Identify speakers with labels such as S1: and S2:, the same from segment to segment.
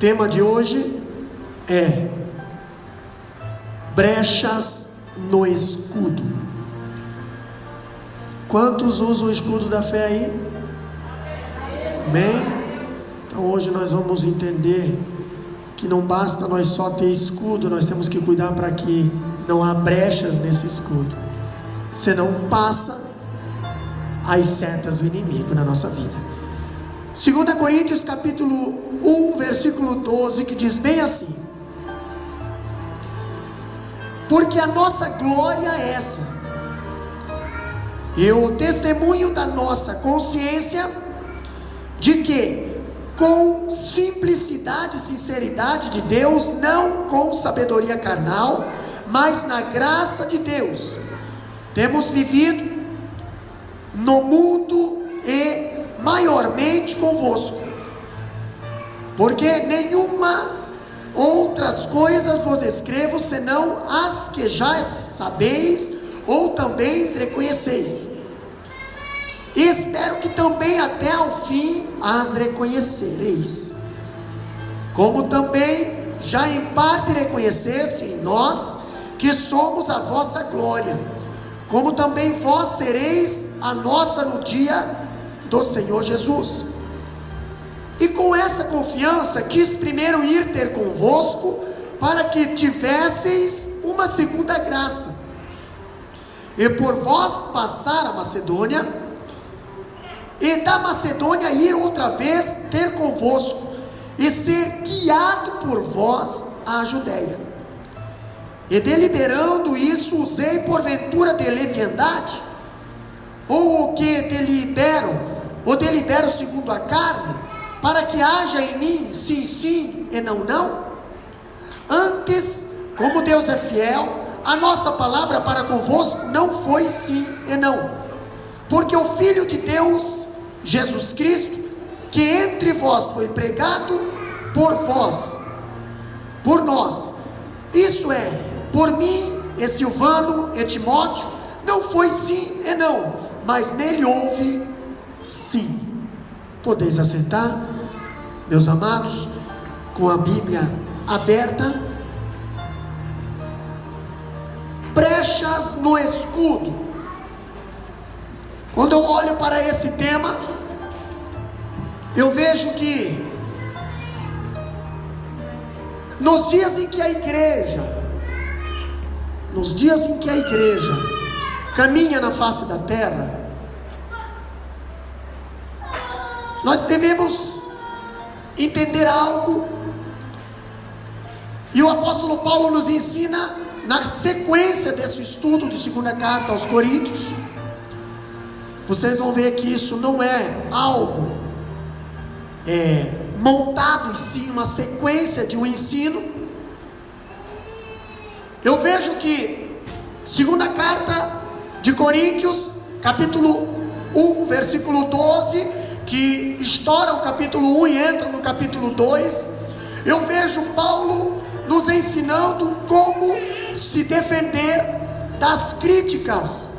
S1: tema de hoje é brechas no escudo. Quantos usam o escudo da fé aí? Amém? Então hoje nós vamos entender que não basta nós só ter escudo, nós temos que cuidar para que não há brechas nesse escudo, senão passa as setas do inimigo na nossa vida. 2 Coríntios capítulo 1, versículo 12, que diz bem assim: porque a nossa glória é essa, e o testemunho da nossa consciência, de que com simplicidade e sinceridade de Deus, não com sabedoria carnal, mas na graça de Deus, temos vivido no mundo e maiormente convosco, porque nenhumas outras coisas vos escrevo, senão as que já sabeis, ou também reconheceis. E espero que também até ao fim as reconhecereis, como também já em parte reconheceste em nós, que somos a vossa glória, como também vós sereis a nossa no dia do Senhor Jesus. E com essa confiança quis primeiro ir ter convosco, para que tivesseis uma segunda graça, e por vós passar a Macedônia, e da Macedônia ir outra vez ter convosco, e ser guiado por vós à Judéia. E deliberando isso, usei porventura de leviandade, ou o que delibero segundo a carne, para que haja em mim sim, sim e não, não? Antes, como Deus é fiel, a nossa palavra para convosco não foi sim e não, porque o Filho de Deus, Jesus Cristo, que entre vós foi pregado por vós, por nós, isso é, por mim e Silvano e Timóteo, não foi sim e não, mas nele houve sim. Podeis assentar, meus amados, com a Bíblia aberta. Brechas no escudo. Quando eu olho para esse tema, eu vejo que nos dias em que a igreja caminha na face da terra, nós devemos entender algo, e o apóstolo Paulo nos ensina na sequência desse estudo de 2ª carta aos Coríntios. Vocês vão ver que isso não é algo montado, e sim uma sequência de um ensino. Eu vejo que 2ª carta de Coríntios, capítulo 1, versículo 12, que estoura o capítulo 1 e entra no capítulo 2, eu vejo Paulo nos ensinando como se defender das críticas.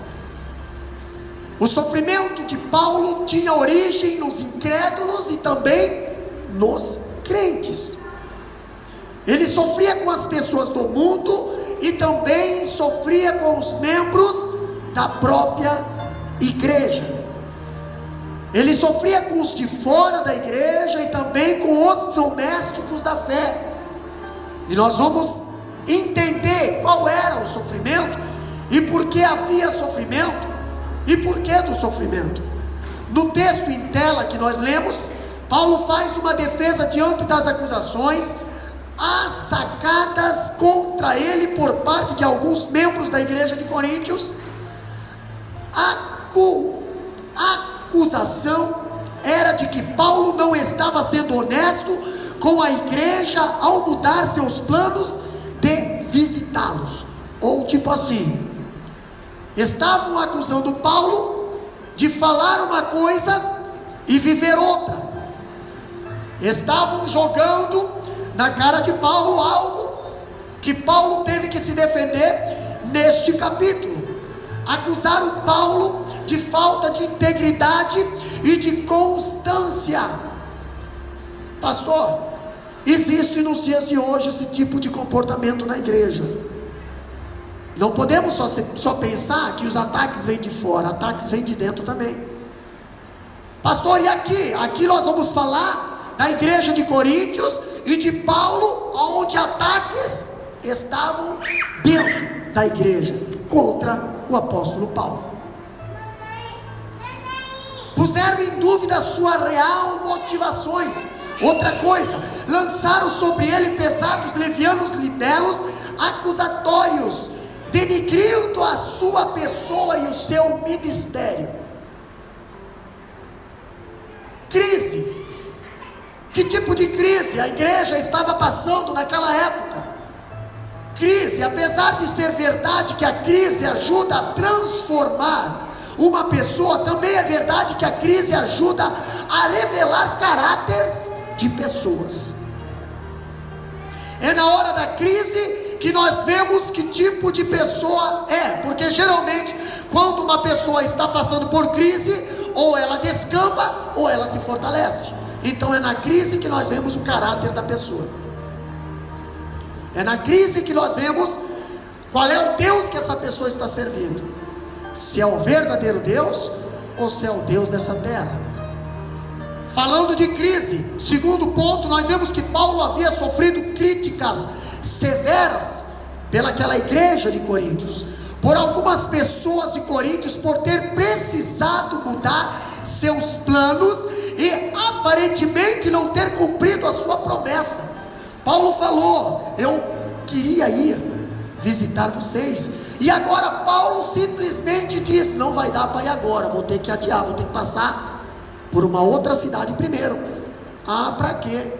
S1: O sofrimento de Paulo tinha origem nos incrédulos e também nos crentes. Ele sofria com as pessoas do mundo e também sofria com os membros da própria igreja. Ele sofria com os de fora da igreja e também com os domésticos da fé. E nós vamos entender qual era o sofrimento e por que havia sofrimento e por que do sofrimento. No texto em tela que nós lemos, Paulo faz uma defesa diante das acusações assacadas contra ele por parte de alguns membros da igreja de Coríntios. A acusação era de que Paulo não estava sendo honesto com a igreja ao mudar seus planos de visitá-los, ou tipo assim, estavam acusando Paulo de falar uma coisa e viver outra. Estavam jogando na cara de Paulo algo que Paulo teve que se defender neste capítulo. Acusaram Paulo de falta de integridade e de constância. Pastor, Existe nos dias de hoje esse tipo de comportamento na igreja. Não podemos só pensar que os ataques vêm de fora, ataques vêm de dentro também. Pastor, e aqui? Aqui nós vamos falar da igreja de Coríntios e de Paulo, onde ataques estavam dentro da igreja contra o apóstolo Paulo. Puseram em dúvida as suas reais motivações. Outra coisa, lançaram sobre ele pesados, levianos, libelos acusatórios, denigrindo a sua pessoa e o seu ministério. Crise. Que tipo de crise a igreja estava passando naquela época? Crise, apesar de ser verdade que a crise ajuda a transformar uma pessoa, também é verdade que a crise ajuda a revelar caráteres de pessoas. É na hora da crise que nós vemos que tipo de pessoa é, porque geralmente quando uma pessoa está passando por crise, ou ela descamba ou ela se fortalece. Então é na crise que nós vemos o caráter da pessoa. É na crise que nós vemos qual é o Deus que essa pessoa está servindo, se é o verdadeiro Deus ou se é o Deus dessa terra. Falando de crise, segundo ponto, nós vemos que Paulo havia sofrido críticas severas pelaquela igreja de Coríntios, por algumas pessoas de Coríntios, por ter precisado mudar seus planos e aparentemente não ter cumprido a sua promessa. Paulo falou: eu queria ir visitar vocês, e agora Paulo simplesmente diz: não vai dar para ir agora, vou ter que adiar, vou ter que passar por uma outra cidade primeiro. Ah, para quê?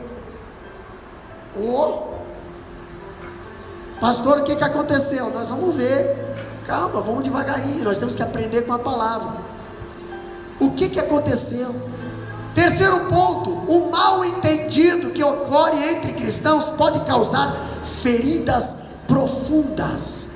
S1: Pastor, o que aconteceu? Nós vamos ver, calma, vamos devagarinho, nós temos que aprender com a palavra. O que aconteceu? Terceiro ponto, o mal entendido que ocorre entre cristãos pode causar feridas profundas.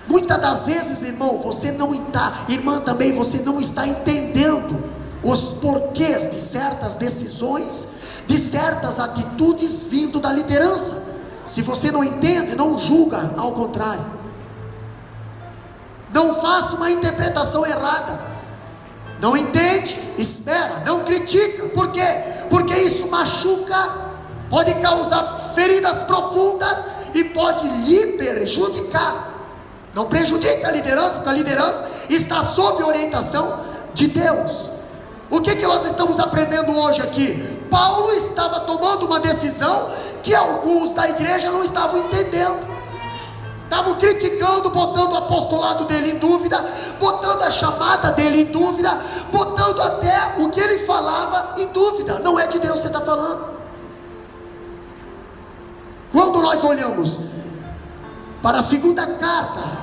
S1: Muitas das vezes, irmão, você não está, irmã também, você não está entendendo os porquês de certas decisões, de certas atitudes vindo da liderança. Se você não entende, não julga, ao contrário, não faça uma interpretação errada. Não entende, espera, não critica. Por quê? Porque isso machuca, pode causar feridas profundas e pode lhe prejudicar. Não prejudica a liderança, porque a liderança está sob orientação de Deus. O que nós estamos aprendendo hoje aqui? Paulo estava tomando uma decisão que alguns da igreja não estavam entendendo. Estavam criticando, botando o apostolado dele em dúvida, botando a chamada dele em dúvida, botando até o que ele falava em dúvida. Não é de Deus que você está falando. Quando nós olhamos para a segunda carta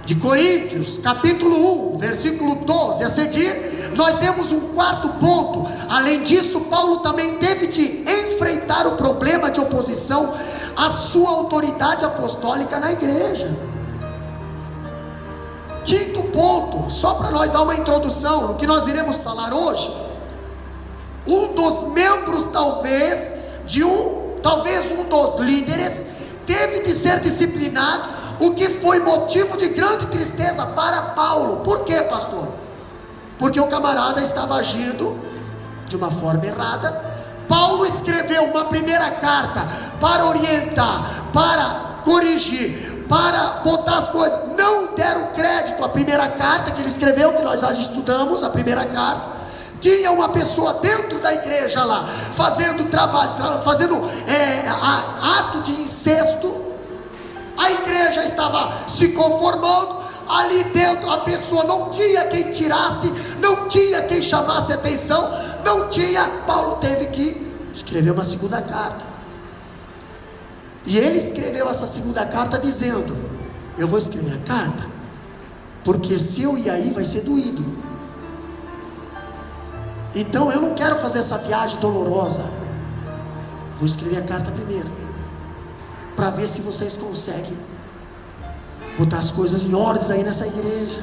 S1: de Coríntios, capítulo 1, versículo 12 a seguir, nós vemos um quarto ponto. Além disso, Paulo também teve de enfrentar o problema de oposição à sua autoridade apostólica na igreja. Quinto ponto, só para nós dar uma introdução no que nós iremos falar hoje. Um dos membros talvez um dos líderes teve de ser disciplinado, o que foi motivo de grande tristeza para Paulo. Por quê, pastor? Porque o camarada estava agindo de uma forma errada. Paulo escreveu uma primeira carta para orientar, para corrigir, para botar as coisas. Não deram crédito à primeira carta que ele escreveu, que nós já estudamos, a primeira carta. Tinha uma pessoa dentro da igreja lá, fazendo trabalho, ato de incesto. A igreja estava se conformando. Ali dentro a pessoa não tinha quem tirasse, não tinha quem chamasse atenção, não tinha. Paulo teve que escrever uma segunda carta. E ele escreveu essa segunda carta dizendo: eu vou escrever a carta, porque se eu ir aí vai ser doído. Então eu não quero fazer essa viagem dolorosa. Vou escrever a carta primeiro, para ver se vocês conseguem botar as coisas em ordens aí nessa igreja.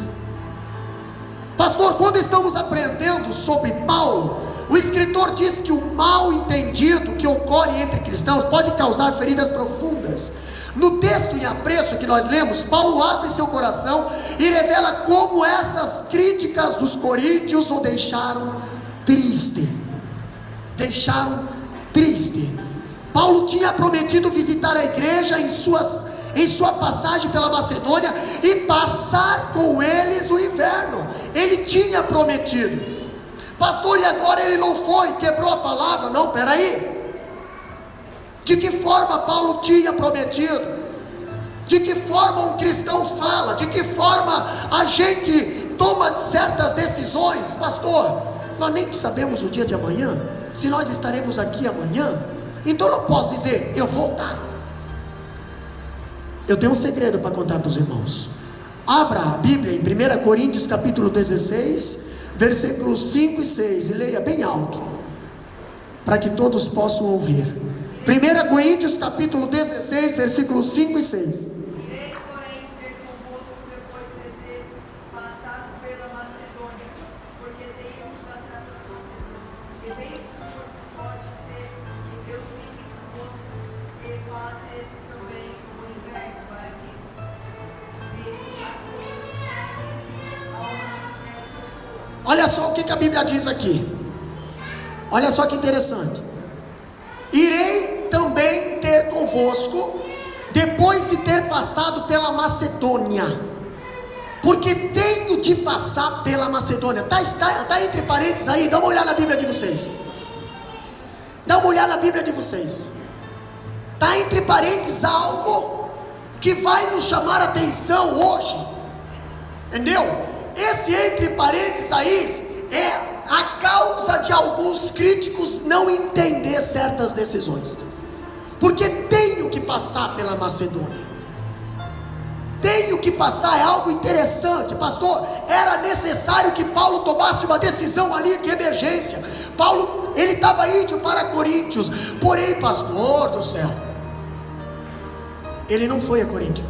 S1: Pastor, quando estamos aprendendo sobre Paulo, O escritor diz que o mal entendido que ocorre entre cristãos pode causar feridas profundas. No texto em apreço que nós lemos, Paulo abre seu coração e revela como essas críticas dos coríntios o deixaram triste. Paulo tinha prometido visitar a igreja em sua passagem pela Macedônia e passar com eles o inverno. Ele tinha prometido. Pastor, e agora ele não foi, quebrou a palavra? Não, peraí. De que forma Paulo tinha prometido? De que forma um cristão fala? De que forma a gente toma certas decisões? Pastor, nós nem sabemos o dia de amanhã, se nós estaremos aqui amanhã. Então eu não posso dizer, eu vou estar. Eu tenho um segredo para contar para os irmãos. Abra a Bíblia em 1 Coríntios capítulo 16, versículos 5 e 6, e leia bem alto, para que todos possam ouvir. 1 Coríntios capítulo 16, versículos 5 e 6.
S2: Irei, porém, ter convosco depois de ter passado pela Macedônia, porque tenho que passar pela Macedônia. E bem pode ser que eu fique convosco e passe também o inverno, para que me acompanheis aonde quer que eu for.
S1: Olha só o que a Bíblia diz aqui. Olha só que interessante. Irei também ter convosco depois de ter passado pela Macedônia, porque tenho de passar pela Macedônia. Tá entre parênteses aí, dá uma olhada na Bíblia de vocês. Dá uma olhada na Bíblia de vocês. Está entre parênteses algo que vai nos chamar a atenção hoje. Entendeu? Esse entre parênteses aí é a causa de alguns críticos não entender certas decisões. Porque tenho que passar pela Macedônia. Tenho que passar, é algo interessante, pastor. Era necessário que Paulo tomasse uma decisão ali de emergência. Paulo, ele estava indo para Coríntios. Porém, pastor do céu, ele não foi a Coríntio.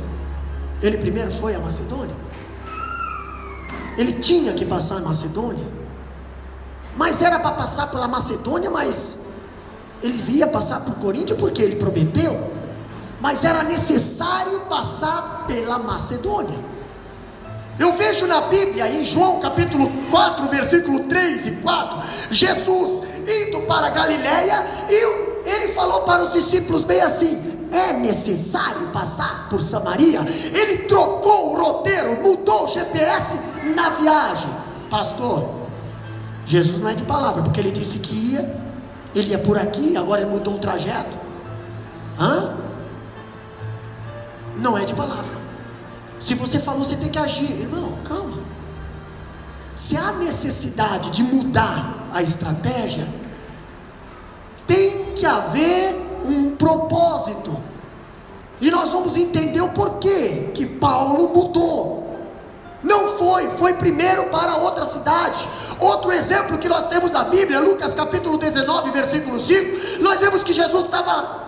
S1: Ele primeiro foi a Macedônia. Ele tinha que passar a Macedônia. Mas era para passar pela Macedônia, mas ele ia passar por Coríntio porque ele prometeu. Mas era necessário passar pela Macedônia. Eu vejo na Bíblia, em João capítulo 4, versículo 3 e 4, Jesus indo para Galiléia, e ele falou para os discípulos bem assim: é necessário passar por Samaria. Ele trocou o roteiro, mudou o GPS na viagem. Pastor, Jesus não é de palavra, porque ele disse que ele ia por aqui, agora ele mudou o trajeto. Não é de palavra. Se você falou, você tem que agir. Irmão, calma. Se há necessidade de mudar a estratégia, tem que haver um propósito. E nós vamos entender o porquê que Paulo mudou. Não foi primeiro para outra cidade. Outro exemplo que nós temos na Bíblia, Lucas capítulo 19, versículo 5, nós vemos que Jesus estava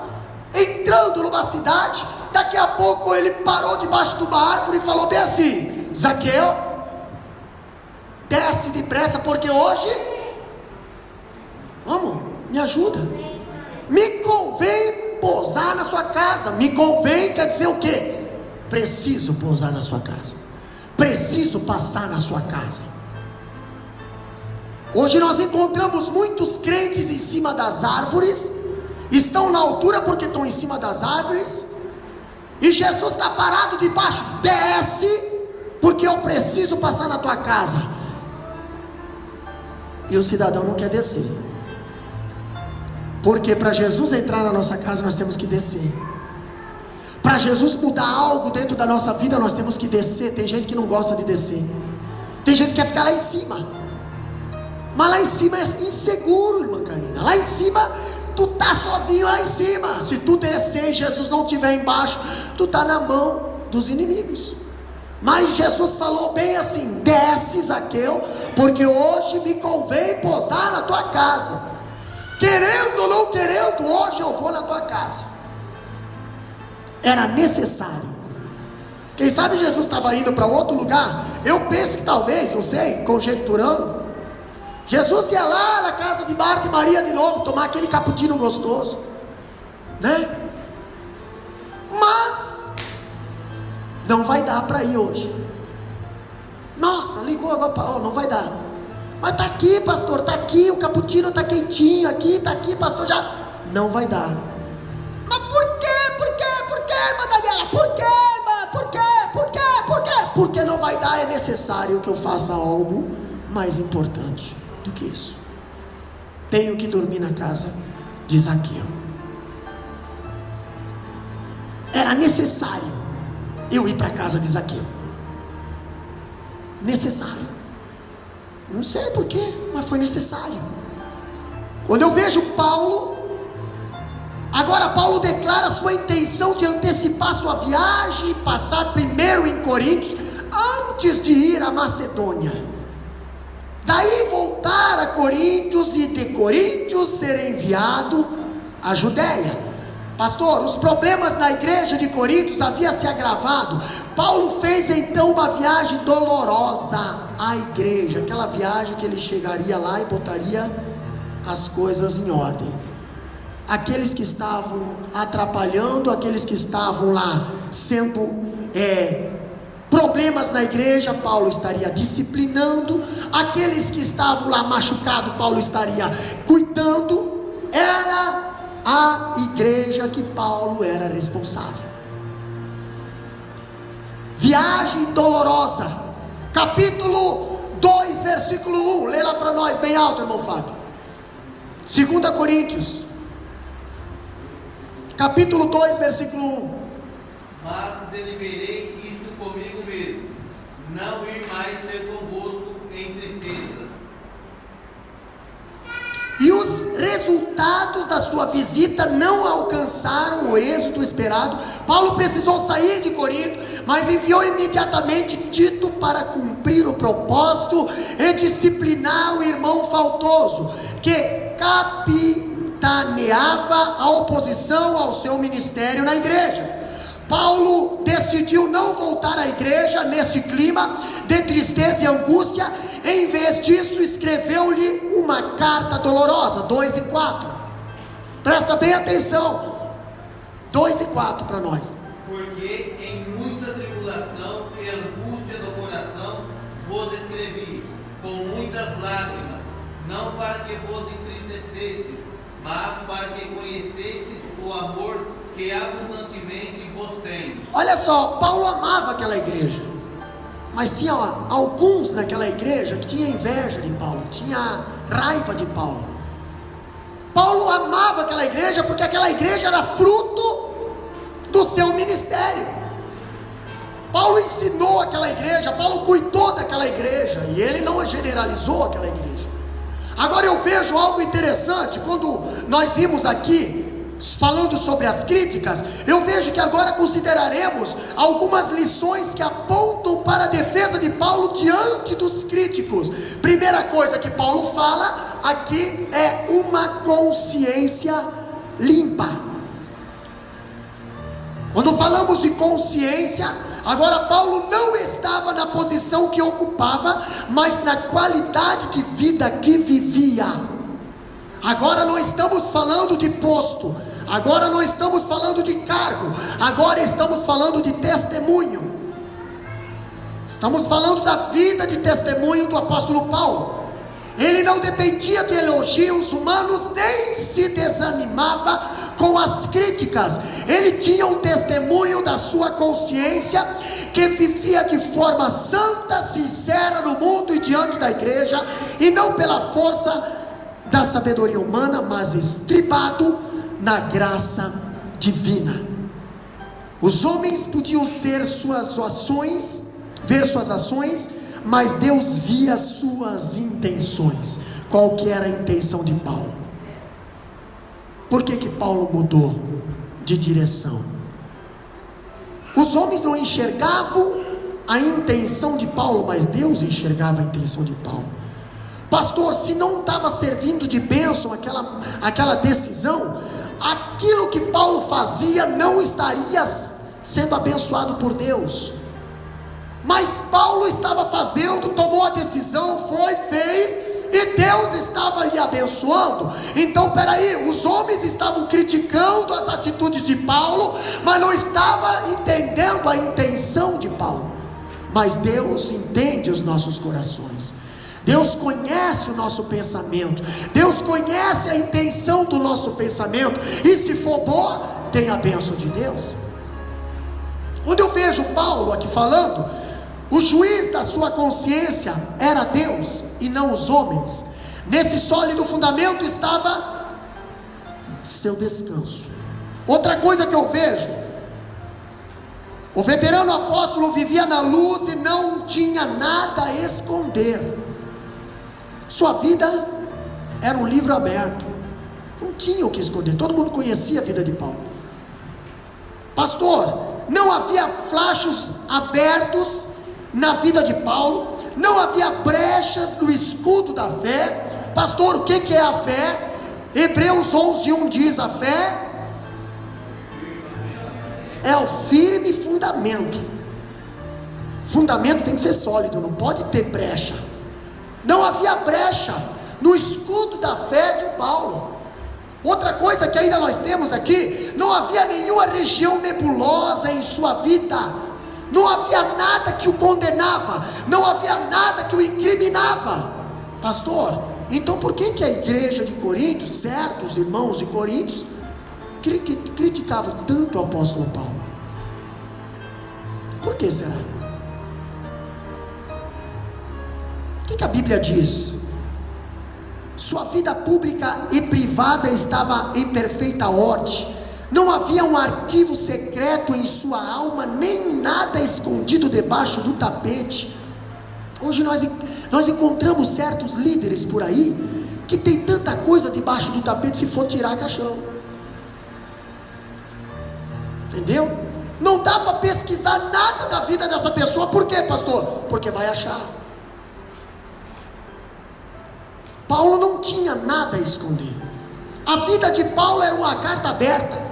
S1: entrando numa cidade. Daqui a pouco ele parou debaixo de uma árvore e falou bem assim: Zaqueu, desce depressa, porque hoje, vamos, me ajuda, me convém pousar na sua casa. Me convém quer dizer o quê? Preciso pousar na sua casa, preciso passar na sua casa. Hoje nós encontramos muitos crentes em cima das árvores, estão na altura porque estão em cima das árvores, e Jesus está parado debaixo. Desce, porque eu preciso passar na tua casa. E o cidadão não quer descer, porque para Jesus entrar na nossa casa nós temos que descer. Para Jesus mudar algo dentro da nossa vida nós temos que descer. Tem gente que não gosta de descer, tem gente que quer ficar lá em cima, mas lá em cima é inseguro, irmã Karina. Lá em cima, tu tá sozinho lá em cima. Se tu descer e Jesus não estiver embaixo, tu tá na mão dos inimigos. Mas Jesus falou bem assim: desce, Zaqueu, porque hoje me convém pousar na tua casa. Querendo ou não querendo, hoje eu vou na tua casa. Era necessário. Quem sabe Jesus estava indo para outro lugar. Eu penso que talvez, não sei, conjecturando, Jesus ia lá na casa de Marta e Maria de novo, tomar aquele cappuccino gostoso, né? Mas não vai dar para ir hoje. Nossa, ligou agora para, não vai dar. Mas está aqui, pastor, está aqui, o cappuccino está quentinho, aqui, está aqui, pastor, já. Não vai dar. Mas por quê, irmã Daniela? Por quê, irmã? Por quê? Porque não vai dar, é necessário que eu faça algo mais importante do que isso. Tenho que dormir na casa de Zaqueu. Era necessário eu ir para a casa de Zaqueu. Necessário. Não sei porquê, mas foi necessário. Quando eu vejo Paulo, agora Paulo declara sua intenção de antecipar sua viagem e passar primeiro em Coríntios, antes de ir à Macedônia. Daí voltar a Coríntios e de Coríntios ser enviado à Judéia. Pastor, os problemas na igreja de Coríntios haviam se agravado. Paulo fez então uma viagem dolorosa à igreja, aquela viagem que ele chegaria lá e botaria as coisas em ordem. Aqueles que estavam atrapalhando, aqueles que estavam lá sendo problemas na igreja, Paulo estaria disciplinando. Aqueles que estavam lá machucados, Paulo estaria cuidando. Era a igreja que Paulo era responsável. Viagem dolorosa, capítulo 2, versículo 1, lê lá para nós bem alto, irmão Fábio. 2 Coríntios, capítulo 2, versículo 1.
S3: Mas deliberei isto comigo mesmo, não ir mais ter convosco em tristeza.
S1: E os resultados da sua visita não alcançaram o êxito esperado. Paulo precisou sair de Corinto, mas enviou imediatamente Tito para cumprir o propósito e disciplinar o irmão faltoso, que capitaneava a oposição ao seu ministério na igreja. Paulo decidiu não voltar à igreja nesse clima de tristeza e angústia. Em vez disso, escreveu-lhe uma carta dolorosa. 2 e 4. Presta bem atenção. 2 e 4 para nós.
S3: Porque em muita tribulação e angústia do coração vos escrevi, com muitas lágrimas, não para que vos entristecesses, mas para que conhecesses o amor que abundantemente vos tenho.
S1: Olha só, Paulo amava aquela igreja, mas tinha alguns naquela igreja que tinha inveja de Paulo, tinha raiva de Paulo. Paulo amava aquela igreja porque aquela igreja era fruto do seu ministério. Paulo ensinou aquela igreja, Paulo cuidou daquela igreja, e ele não generalizou aquela igreja. Agora eu vejo algo interessante, quando nós vimos aqui falando sobre as críticas, eu vejo que agora consideraremos algumas lições que apontam para a defesa de Paulo diante dos críticos. Primeira coisa que Paulo fala aqui é uma consciência limpa. Quando falamos de consciência, agora Paulo não estava na posição que ocupava, mas na qualidade de vida que vivia. Agora não estamos falando de posto, agora não estamos falando de cargo, agora estamos falando de testemunho. Estamos falando da vida de testemunho do apóstolo Paulo. Ele não dependia de elogios humanos, nem se desanimava com as críticas. Ele tinha um testemunho da sua consciência, que vivia de forma santa, sincera no mundo e diante da igreja, e não pela força da sabedoria humana, mas estribado na graça divina. Os homens podiam ver suas ações, mas Deus via suas intenções. Qual que era a intenção de Paulo? Por que Paulo mudou de direção? Os homens não enxergavam a intenção de Paulo, mas Deus enxergava a intenção de Paulo. Pastor, se não estava servindo de bênção aquela decisão, aquilo que Paulo fazia não estaria sendo abençoado por Deus. Mas Paulo estava fazendo, tomou a decisão, fez, e Deus estava lhe abençoando. Então peraí, os homens estavam criticando as atitudes de Paulo, mas não estavam entendendo a intenção de Paulo. Mas Deus entende os nossos corações, Deus conhece o nosso pensamento, Deus conhece a intenção do nosso pensamento, e se for boa, tem a bênção de Deus. Quando eu vejo Paulo aqui falando, o juiz da sua consciência era Deus e não os homens. Nesse sólido fundamento estava seu descanso. Outra coisa que eu vejo, o veterano apóstolo vivia na luz e não tinha nada a esconder. Sua vida era um livro aberto, não tinha o que esconder, todo mundo conhecia a vida de Paulo. Pastor, não havia flachos abertos na vida de Paulo, não havia brechas no escudo da fé. Pastor, o que é a fé? Hebreus 11:1 diz: a fé é o firme fundamento. Fundamento tem que ser sólido, não pode ter brecha. Não havia brecha no escudo da fé de Paulo. Outra coisa que ainda nós temos aqui, não havia nenhuma região nebulosa em sua vida, não havia nada que o condenava, não havia nada que o incriminava. Pastor, então por que a igreja de Corinto, certos irmãos de Corinto, criticavam tanto o apóstolo Paulo? Por que será? O que a Bíblia diz? Sua vida pública e privada estava em perfeita ordem, não havia um arquivo secreto em sua alma, nem nada escondido debaixo do tapete. Hoje nós encontramos certos líderes por aí, que tem tanta coisa debaixo do tapete, se for tirar caixão. Entendeu? Não dá para pesquisar nada da vida dessa pessoa. Por quê, pastor? Porque vai achar. Paulo não tinha nada a esconder. A vida de Paulo era uma carta aberta.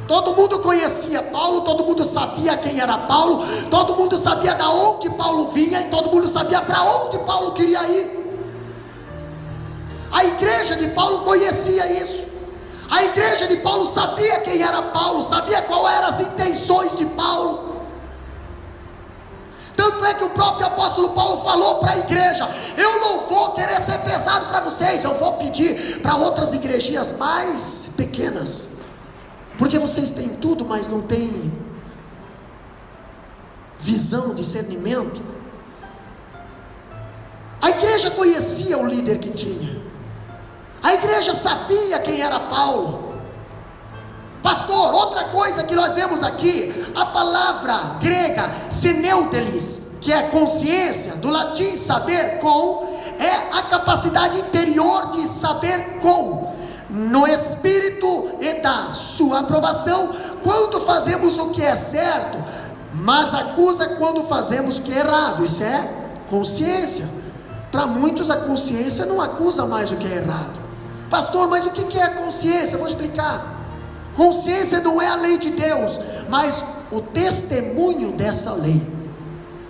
S1: Todo mundo conhecia Paulo, todo mundo sabia quem era Paulo, todo mundo sabia de onde Paulo vinha, e todo mundo sabia para onde Paulo queria ir. A igreja de Paulo conhecia isso. A igreja de Paulo sabia quem era Paulo, sabia quais eram as intenções de Paulo. Tanto é que o próprio apóstolo Paulo falou para a igreja: eu não vou querer ser pesado para vocês, eu vou pedir para outras igrejinhas mais pequenas, porque vocês têm tudo, mas não têm visão, discernimento. A igreja conhecia o líder que tinha, a igreja sabia quem era Paulo. Pastor, outra coisa que nós vemos aqui, a palavra grega syneudelis, que é consciência, do latim saber com, é a capacidade interior de saber com, no espírito e da sua aprovação, quando fazemos o que é certo, mas acusa quando fazemos o que é errado. Isso é consciência. Para muitos a consciência não acusa mais o que é errado. Pastor, mas o que é a consciência? Eu vou explicar. Consciência não é a lei de Deus, mas o testemunho dessa lei.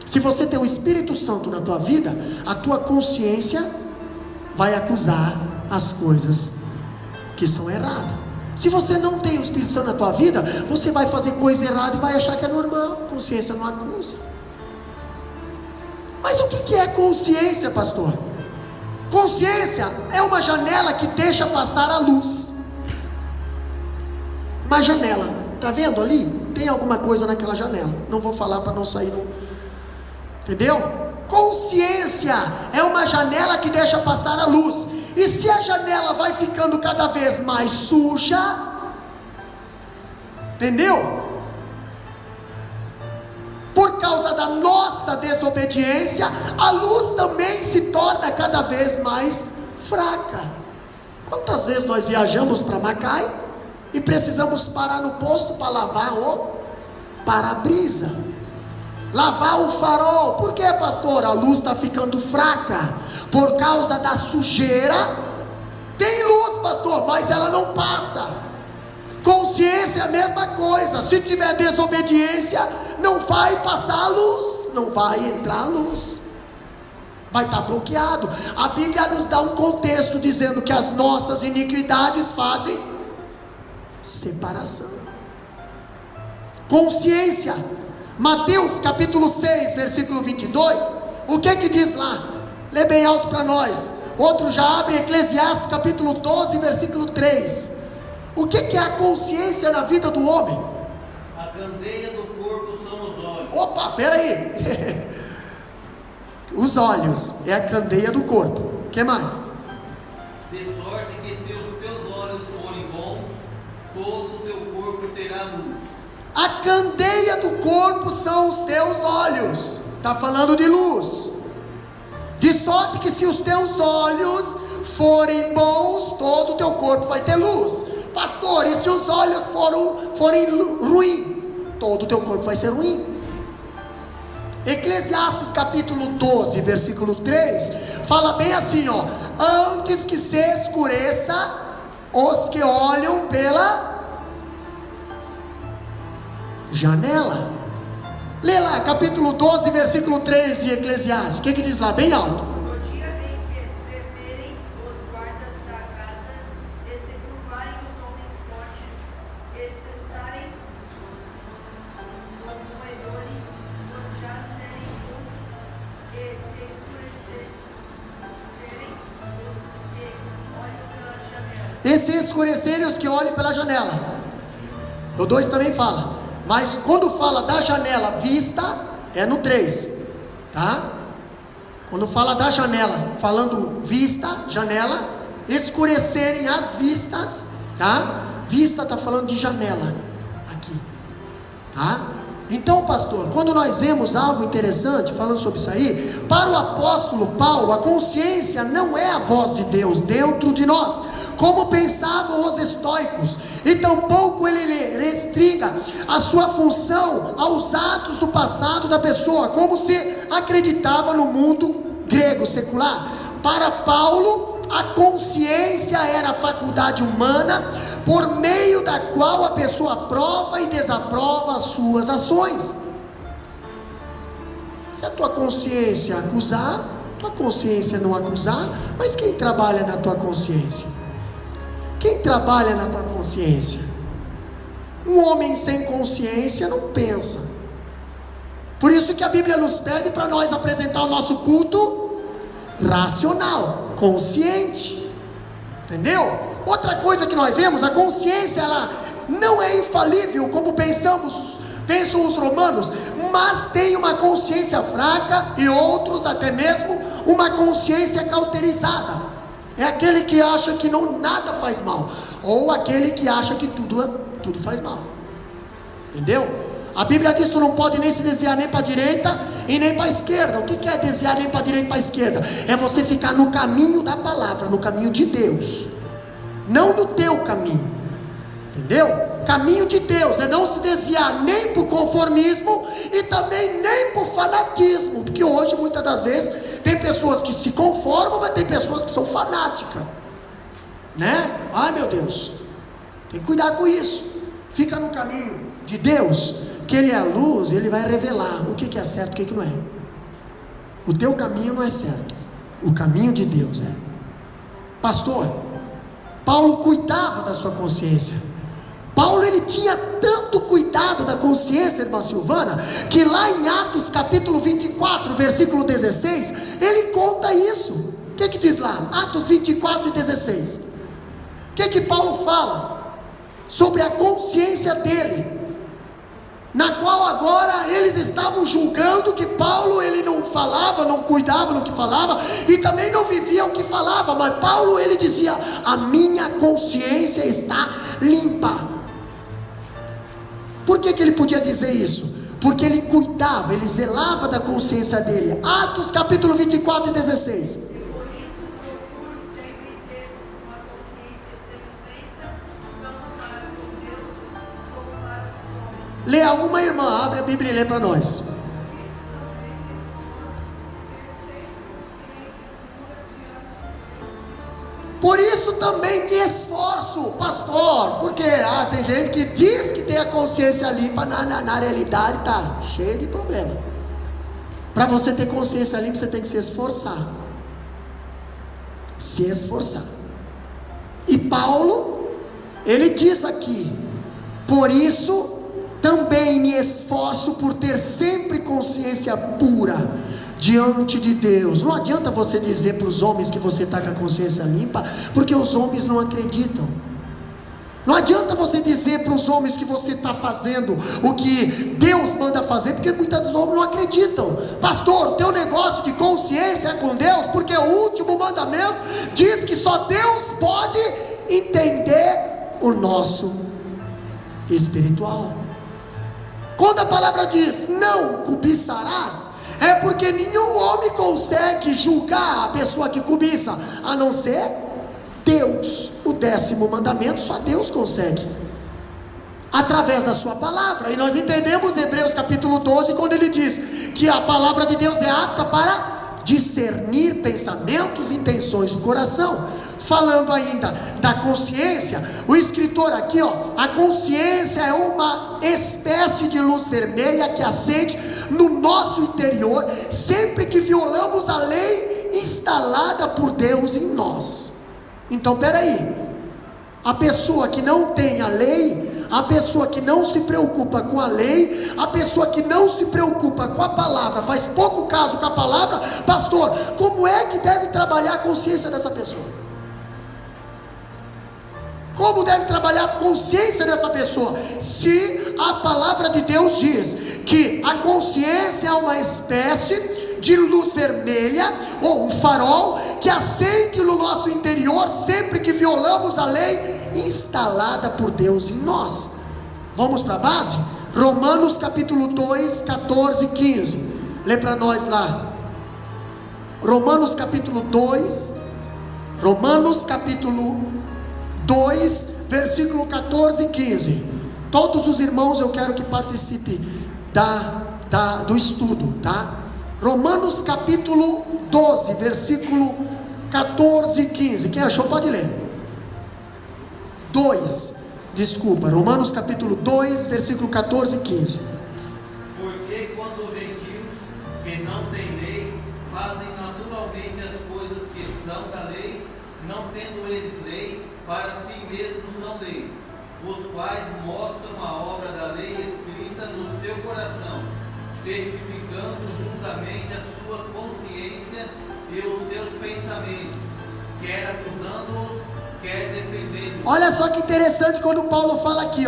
S1: Se você tem o Espírito Santo na tua vida, a tua consciência vai acusar as coisas que são erradas. Se você não tem o Espírito Santo na tua vida, você vai fazer coisa errada e vai achar que é normal. Consciência não acusa. Mas o que é consciência, pastor? Consciência é uma janela que deixa passar a luz. Uma janela, está vendo ali? Tem alguma coisa naquela janela. Não vou falar para não sair, não. Entendeu? Consciência é uma janela que deixa passar a luz. E se a janela vai ficando cada vez mais suja, entendeu? Por causa da nossa desobediência, a luz também se torna cada vez mais fraca. Quantas vezes nós viajamos para Macai e precisamos parar no posto para lavar o para-brisa, lavar o farol? Por que, pastor? A luz está ficando fraca por causa da sujeira. Tem luz, pastor, mas ela não passa. Consciência é a mesma coisa. Se tiver desobediência, não vai passar a luz, não vai entrar a luz. vai estar bloqueado. A Bíblia nos dá um contexto dizendo que as nossas iniquidades fazem separação. Consciência. Mateus capítulo 6, versículo 22. O que diz lá? Lê bem alto para nós. Outro já abre Eclesiastes capítulo 12, versículo 3. O que é a consciência na vida do homem?
S3: A candeia do corpo são os olhos.
S1: Opa, peraí. Os olhos é a candeia do corpo. O que mais?
S3: De sorte que se os teus olhos forem bons, todo o teu corpo terá luz.
S1: A candeia do corpo são os teus olhos. Está falando de luz. De sorte que se os teus olhos forem bons, todo o teu corpo vai ter luz. Pastor, e se os olhos forem ruins? Todo o teu corpo vai ser ruim. Eclesiastes capítulo 12, versículo 3, fala bem assim, ó: antes que se escureça os que olham pela janela. Lê lá, capítulo 12, versículo 3 de Eclesiastes. O que diz lá? Bem alto.
S2: No dia em que tremerem os guardas da casa, e se curvarem os homens fortes, e cessarem os moedores, quando já serem poucos, e se escurecerem os que olham pela janela.
S1: E se escurecerem os que olham pela janela. O 2 também fala. Mas quando fala da janela vista, é no 3, tá? Quando fala da janela, falando vista, janela, escurecerem as vistas, tá? Vista está falando de janela, aqui, tá? Então, pastor, quando nós vemos algo interessante, falando sobre isso aí, para o apóstolo Paulo, a consciência não é a voz de Deus dentro de nós, como pensavam os estoicos, e tampouco ele restringa a sua função aos atos do passado da pessoa, como se acreditava no mundo grego secular. Para Paulo, a consciência era a faculdade humana por meio da qual a pessoa aprova e desaprova as suas ações. Se a tua consciência acusar, tua consciência não acusar, mas quem trabalha na tua consciência? Quem trabalha na tua consciência? Um homem sem consciência não pensa. Por isso que a Bíblia nos pede para nós apresentar o nosso culto racional, consciente. Entendeu? Outra coisa que nós vemos, a consciência ela não é infalível como pensam os romanos, mas tem uma consciência fraca e outros até mesmo uma consciência cauterizada. É aquele que acha que nada faz mal, ou aquele que acha que tudo faz mal. Entendeu? A Bíblia diz que tu não pode nem se desviar nem para a direita e nem para a esquerda. O que é desviar nem para a direita e para a esquerda? É você ficar no caminho da palavra, no caminho de Deus, não no teu caminho. Entendeu? Caminho de Deus é não se desviar nem para o conformismo e também nem para o fanatismo, porque hoje muitas das vezes tem pessoas que se conformam, mas tem pessoas que são fanáticas, né? Ai meu Deus, tem que cuidar com isso. Fica no caminho de Deus, que Ele é a luz, Ele vai revelar o que é certo e o que não é. O teu caminho não é certo, o caminho de Deus é. Pastor, Paulo cuidava da sua consciência. Paulo ele tinha tanto cuidado da consciência, irmã Silvana, que lá em Atos capítulo 24, versículo 16, ele conta isso. O que diz lá? Atos 24 e 16. O que Paulo fala sobre a consciência dele, na qual agora eles estavam julgando que Paulo ele não falava, não cuidava do que falava e também não vivia o que falava, mas Paulo ele dizia: a minha consciência está limpa. Por que ele podia dizer isso? Porque ele cuidava, ele zelava da consciência dele. Atos capítulo 24 e 16.
S2: Por isso procuro sempre ter uma consciência sem ofensa, tanto para com Deus como para com os homens.
S1: Lê, alguma irmã, abre a Bíblia e lê para nós. Por isso também me esforço, pastor, porque tem gente que diz que tem a consciência limpa, na realidade está cheio de problema. Para você ter consciência limpa, você tem que se esforçar. Se esforçar. E Paulo, ele diz aqui: por isso também me esforço por ter sempre consciência pura diante de Deus. Não adianta você dizer para os homens que você está com a consciência limpa, porque os homens não acreditam. Não adianta você dizer para os homens que você está fazendo o que Deus manda fazer, porque muitos dos homens não acreditam. Pastor, teu negócio de consciência é com Deus, porque o último mandamento diz que só Deus pode entender o nosso espiritual. Quando a palavra diz não cobiçarás, é porque nenhum homem consegue julgar a pessoa que cobiça, a não ser Deus. O 10º mandamento só Deus consegue, através da sua palavra. E nós entendemos Hebreus capítulo 12, quando ele diz que a palavra de Deus é apta para discernir pensamentos e intenções do coração. Falando ainda da consciência, o escritor aqui, a consciência é uma espécie de luz vermelha que acende no nosso interior sempre que violamos a lei instalada por Deus em nós. Então, peraí, a pessoa que não tem a lei, a pessoa que não se preocupa com a lei, a pessoa que não se preocupa com a palavra, faz pouco caso com a palavra, pastor, como é que deve trabalhar a consciência dessa pessoa? Como deve trabalhar a consciência dessa pessoa? Se a palavra de Deus diz que a consciência é uma espécie de luz vermelha, ou um farol, que acende no nosso interior sempre que violamos a lei instalada por Deus em nós. Vamos para a base? Romanos capítulo 2, 14 e 15. Lê para nós lá. Romanos capítulo 2, versículo 14 e 15. Todos os irmãos eu quero que participe do estudo, tá? Romanos capítulo 12, versículo 14 e 15. Quem achou pode ler. Romanos capítulo 2, versículo 14 e 15.
S3: Porque quando os gentios que não têm lei fazem naturalmente as coisas que são da lei, não tendo eles lei, para si mesmos são lei, os quais mostram a obra da lei escrita no seu coração, testificando juntamente a sua consciência e os seus pensamentos, quer acusando-os, quer defendendo-os.
S1: Olha só que interessante quando Paulo fala aqui,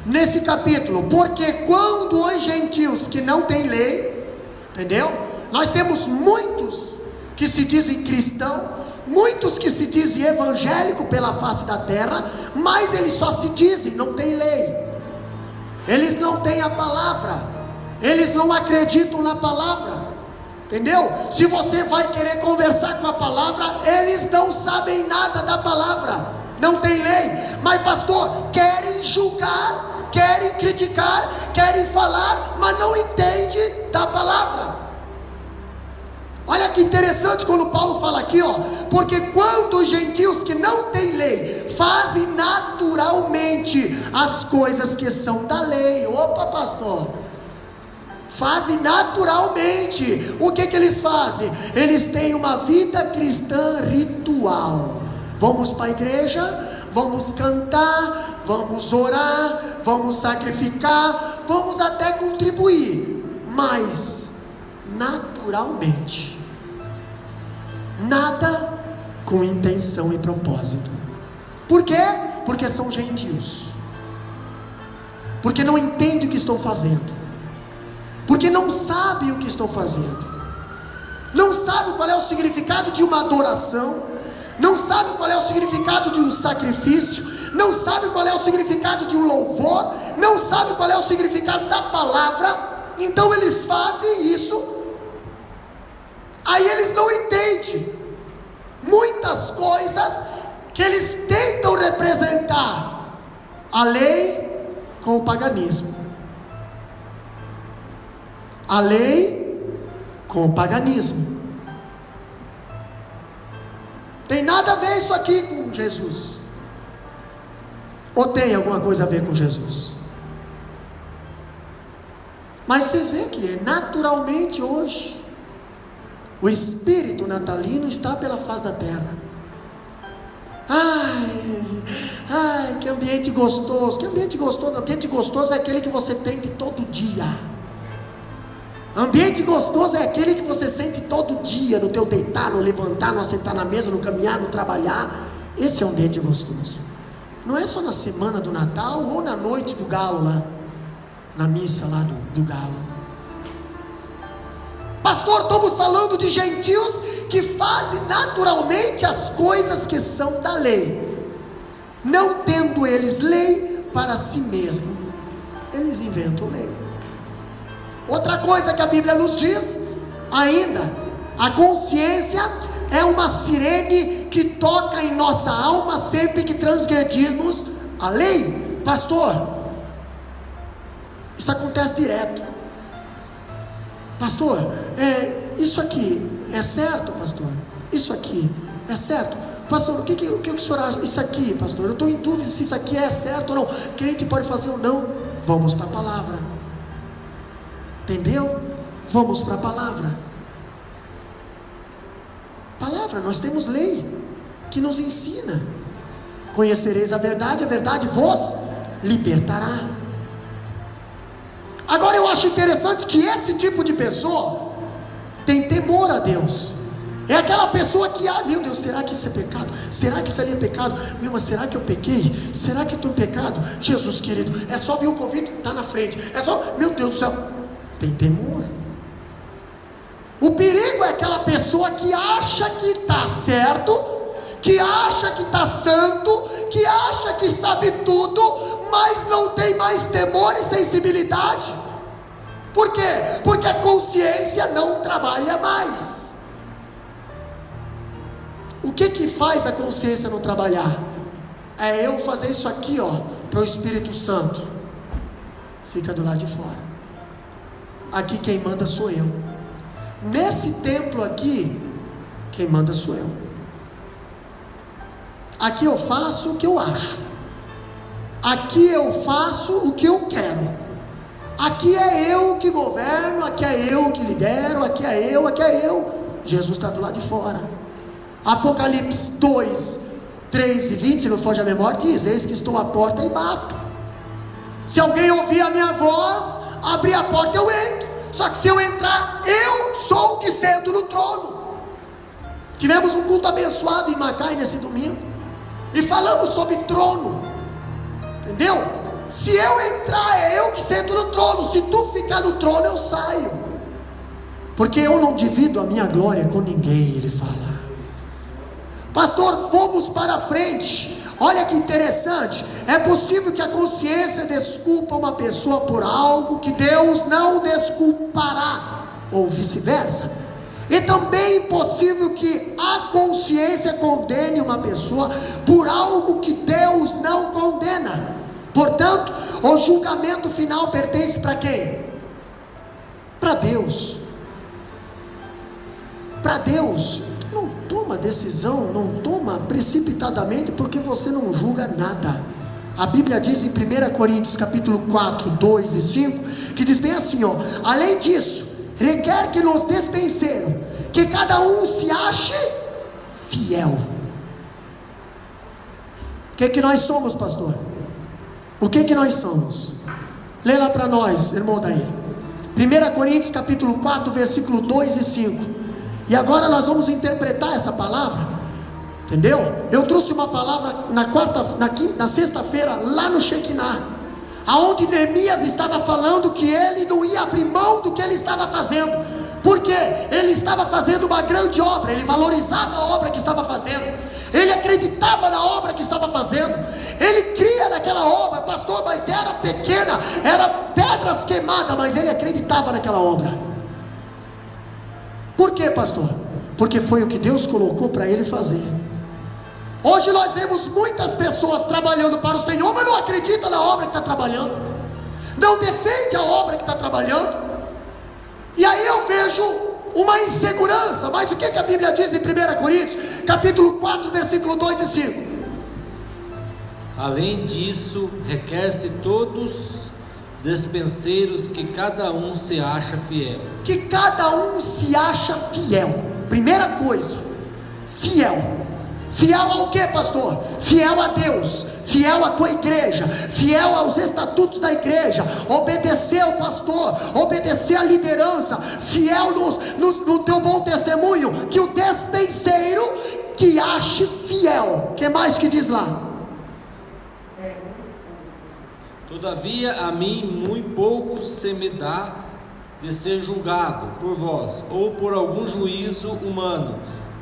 S1: nesse capítulo, porque quando os gentios que não têm lei, entendeu? Nós temos muitos que se dizem cristão, muitos que se dizem evangélico pela face da terra, mas eles só se dizem, não tem lei, eles não têm a palavra, eles não acreditam na palavra, entendeu? Se você vai querer conversar com a palavra, eles não sabem nada da palavra, não tem lei, mas pastor, querem julgar, querem criticar, querem falar, mas não entende da palavra. Olha que interessante quando Paulo fala aqui, porque quando os gentios que não têm lei fazem naturalmente as coisas que são da lei, opa pastor, fazem naturalmente, o que eles fazem? Eles têm uma vida cristã ritual, vamos para a igreja, vamos cantar, vamos orar, vamos sacrificar, vamos até contribuir, mas naturalmente, nada com intenção e propósito. Por quê? Porque são gentios, porque não entendem o que estão fazendo, porque não sabem o que estão fazendo, não sabem qual é o significado de uma adoração, não sabem qual é o significado de um sacrifício, não sabem qual é o significado de um louvor, não sabem qual é o significado da palavra. Então eles fazem isso, aí eles não entendem muitas coisas que eles tentam representar a lei com o paganismo, a lei com o paganismo. Tem nada a ver isso aqui com Jesus, ou tem alguma coisa a ver com Jesus? Mas vocês veem que naturalmente hoje o espírito natalino está pela face da terra. Ai, que ambiente gostoso. Que ambiente gostoso? Ambiente gostoso é aquele que você tem de todo dia. Ambiente gostoso é aquele que você sente todo dia, no teu deitar, no levantar, no assentar na mesa, no caminhar, no trabalhar. Esse é o ambiente gostoso. Não é só na semana do Natal ou na noite do galo lá, na missa lá do galo. Pastor, estamos falando de gentios que fazem naturalmente as coisas que são da lei, não tendo eles lei para si mesmo, eles inventam lei. Outra coisa que a Bíblia nos diz ainda, a consciência é uma sirene que toca em nossa alma sempre que transgredirmos a lei. Pastor, isso acontece direto. Pastor, isso aqui é certo, pastor? Isso aqui é certo? Pastor, o que o senhor acha? Isso aqui, pastor, eu estou em dúvida se isso aqui é certo ou não. Crente pode fazer ou não? Vamos para a palavra. Entendeu? Vamos para a palavra. Palavra, nós temos lei que nos ensina. Conhecereis a verdade vos libertará. Agora eu acho interessante que esse tipo de pessoa tem temor a Deus. É aquela pessoa que, meu Deus, será que isso é pecado? Será que isso ali é pecado? Meu, mas será que eu pequei? Será que eu estou em pecado? Jesus querido, é só vir o convite, está na frente. É só, meu Deus do céu, tem temor. O perigo é aquela pessoa que acha que está certo, que acha que está santo, que acha que sabe tudo, mas não tem mais temor e sensibilidade. Por quê? Porque a consciência não trabalha mais. O que faz a consciência não trabalhar? É eu fazer isso aqui, para o Espírito Santo. Fica do lado de fora. Aqui quem manda sou eu. Nesse templo aqui, quem manda sou eu. Aqui eu faço o que eu acho. Aqui eu faço o que eu quero. Aqui é eu que governo, aqui é eu que lidero, aqui é eu. Jesus está do lado de fora. Apocalipse 2, 3 e 20, se não foge a memória, diz: eis que estou à porta e bato. Se alguém ouvir a minha voz, abrir a porta, eu entro. Só que se eu entrar, eu sou o que sento no trono. Tivemos um culto abençoado em Macai nesse domingo, e falamos sobre trono. Entendeu? Se eu entrar, é eu que sento no trono. Se tu ficar no trono, eu saio. Porque eu não divido a minha glória com ninguém, ele fala. Pastor, vamos para frente. Olha que interessante. É possível que a consciência desculpa uma pessoa por algo que Deus não desculpará, ou vice-versa. E também é possível que a consciência condene uma pessoa por algo que Deus não condena. Portanto, o julgamento final pertence para quem? Para Deus. Para Deus. Não toma decisão, não toma precipitadamente, porque você não julga nada. A Bíblia diz em 1 Coríntios capítulo 4, 2 e 5, que diz bem assim, além disso, requer que nos despenseram, que cada um se ache fiel. O que nós somos, pastor? O que nós somos? Lê lá para nós, irmão Daí. 1 Coríntios capítulo 4, versículo 2 e 5. E agora nós vamos interpretar essa palavra. Entendeu? Eu trouxe uma palavra na sexta-feira, lá no Shekinah, aonde Neemias estava falando que ele não ia abrir mão do que ele estava fazendo, porque ele estava fazendo uma grande obra, ele valorizava a obra que estava fazendo, ele acreditava na obra que estava fazendo, ele cria naquela obra, pastor, mas era pequena, era pedras queimadas, mas ele acreditava naquela obra. Por quê, pastor? Porque foi o que Deus colocou para ele fazer. Hoje nós vemos muitas pessoas trabalhando para o Senhor, mas não acreditam na obra que está trabalhando, não defende a obra que está trabalhando, e aí eu vejo uma insegurança. Mas o que a Bíblia diz em 1 Coríntios capítulo 4, versículo 2 e 5?
S4: Além disso, requer-se todos despenseiros, que cada um se acha fiel.
S1: Que cada um se acha fiel. Primeira coisa, fiel. Fiel ao que, pastor? Fiel a Deus, fiel à tua igreja, fiel aos estatutos da igreja, obedecer ao pastor, obedecer à liderança, fiel no teu bom testemunho. Que o despenseiro que ache fiel. O que mais que diz lá?
S4: Todavia a mim muito pouco se me dá de ser julgado por vós, ou por algum juízo humano.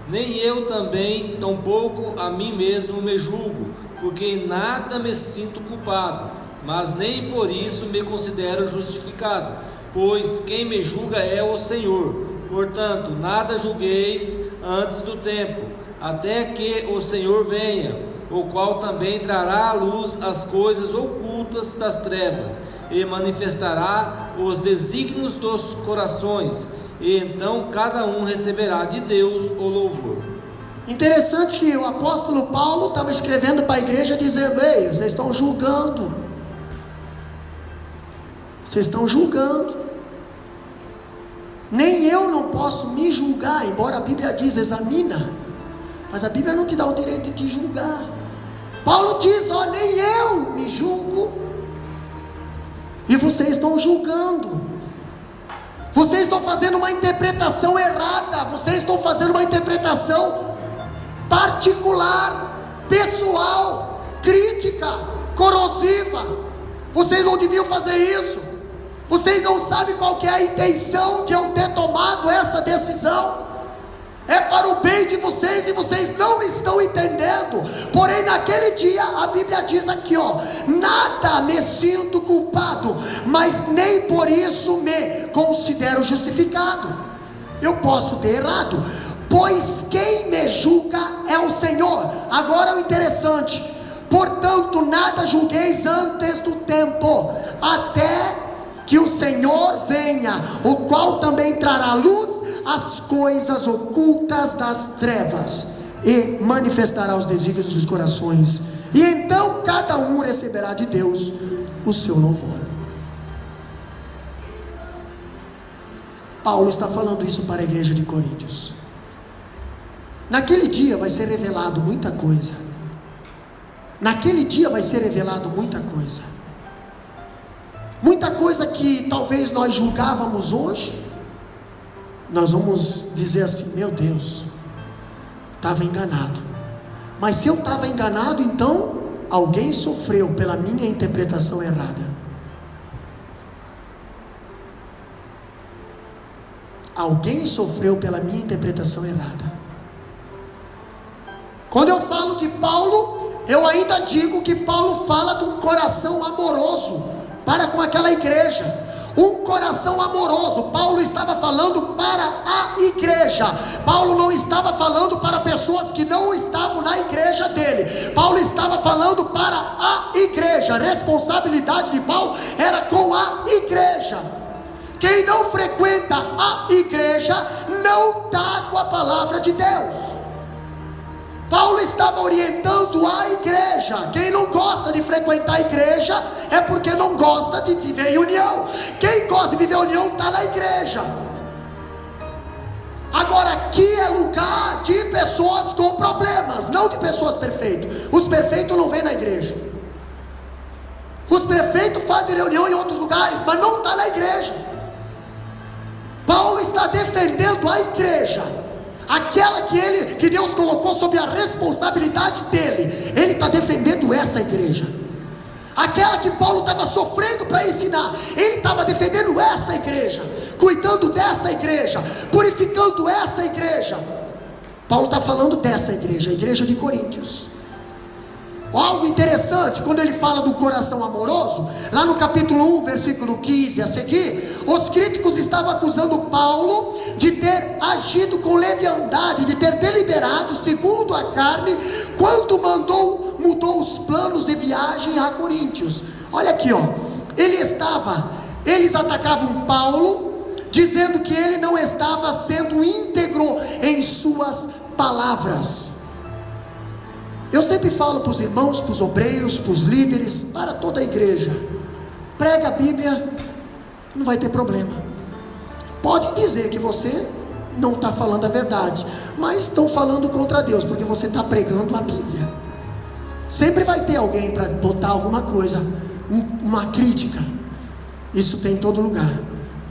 S4: Nem eu também, tampouco a mim mesmo me julgo, porque em nada me sinto culpado, mas nem por isso me considero justificado, pois quem me julga é o Senhor. Portanto, nada julgueis antes do tempo, até que o Senhor venha, o qual também trará à luz as coisas ocultas das trevas, e manifestará os desígnios dos corações, e então cada um receberá de Deus o louvor.
S1: Interessante que o apóstolo Paulo estava escrevendo para a igreja dizendo: ei, vocês estão julgando. Vocês estão julgando. Nem eu não posso me julgar, embora a Bíblia diz examina, mas a Bíblia não te dá o direito de te julgar. Paulo diz: ó, nem eu me julgo, e vocês estão julgando. Vocês estão fazendo uma interpretação errada, vocês estão fazendo uma interpretação particular, pessoal, crítica, corrosiva. Vocês não deviam fazer isso. Vocês não sabem qual que é a intenção de eu ter tomado essa decisão. É para o bem de vocês e vocês não estão entendendo. Porém, naquele dia, a Bíblia diz aqui, ó: nada me sinto culpado, mas nem por isso me considero justificado. Eu posso ter errado, pois quem me julga é o Senhor. Agora o interessante: portanto, nada julgueis antes do tempo, até que o Senhor venha, o qual também trará à luz as coisas ocultas das trevas, e manifestará os desígnios dos corações, e então cada um receberá de Deus o seu louvor. Paulo está falando isso para a igreja de Coríntios. Naquele dia vai ser revelado muita coisa. Naquele dia vai ser revelado muita coisa. Muita coisa que talvez nós julgávamos hoje, nós vamos dizer assim: meu Deus, estava enganado. Mas se eu estava enganado, então alguém sofreu pela minha interpretação errada. Alguém sofreu pela minha interpretação errada. Quando eu falo de Paulo, eu ainda digo que Paulo fala de um coração amoroso para com aquela igreja. Um coração amoroso. Paulo estava falando para a igreja. Paulo não estava falando para pessoas que não estavam na igreja dele. Paulo estava falando para a igreja. A responsabilidade de Paulo era com a igreja. Quem não frequenta a igreja não está com a palavra de Deus. Paulo estava orientando a igreja. Quem não gosta de frequentar a igreja é porque não gosta de viver em união. Quem gosta de viver em união está na igreja. Agora, aqui é lugar de pessoas com problemas, não de pessoas perfeitas. Os perfeitos não vêm na igreja. Os perfeitos fazem reunião em outros lugares, mas não está na igreja. Paulo está defendendo a igreja, aquela que Deus colocou sob a responsabilidade dele. Ele está defendendo essa igreja. Aquela que Paulo estava sofrendo para ensinar, ele estava defendendo essa igreja, cuidando dessa igreja, purificando essa igreja. Paulo está falando dessa igreja, a igreja de Coríntios. Algo interessante, quando ele fala do coração amoroso, lá no capítulo 1, versículo 15 a seguir, os críticos estavam acusando Paulo de ter agido com leviandade, de ter deliberado segundo a carne, quando mudou os planos de viagem a Coríntios. Olha aqui, ó, eles atacavam Paulo, dizendo que ele não estava sendo íntegro em suas palavras. Eu sempre falo para os irmãos, para os obreiros, para os líderes, para toda a igreja: prega a Bíblia, não vai ter problema. Pode dizer que você não está falando a verdade, mas estão falando contra Deus, porque você está pregando a Bíblia. Sempre vai ter alguém para botar alguma coisa, uma crítica. Isso tem em todo lugar.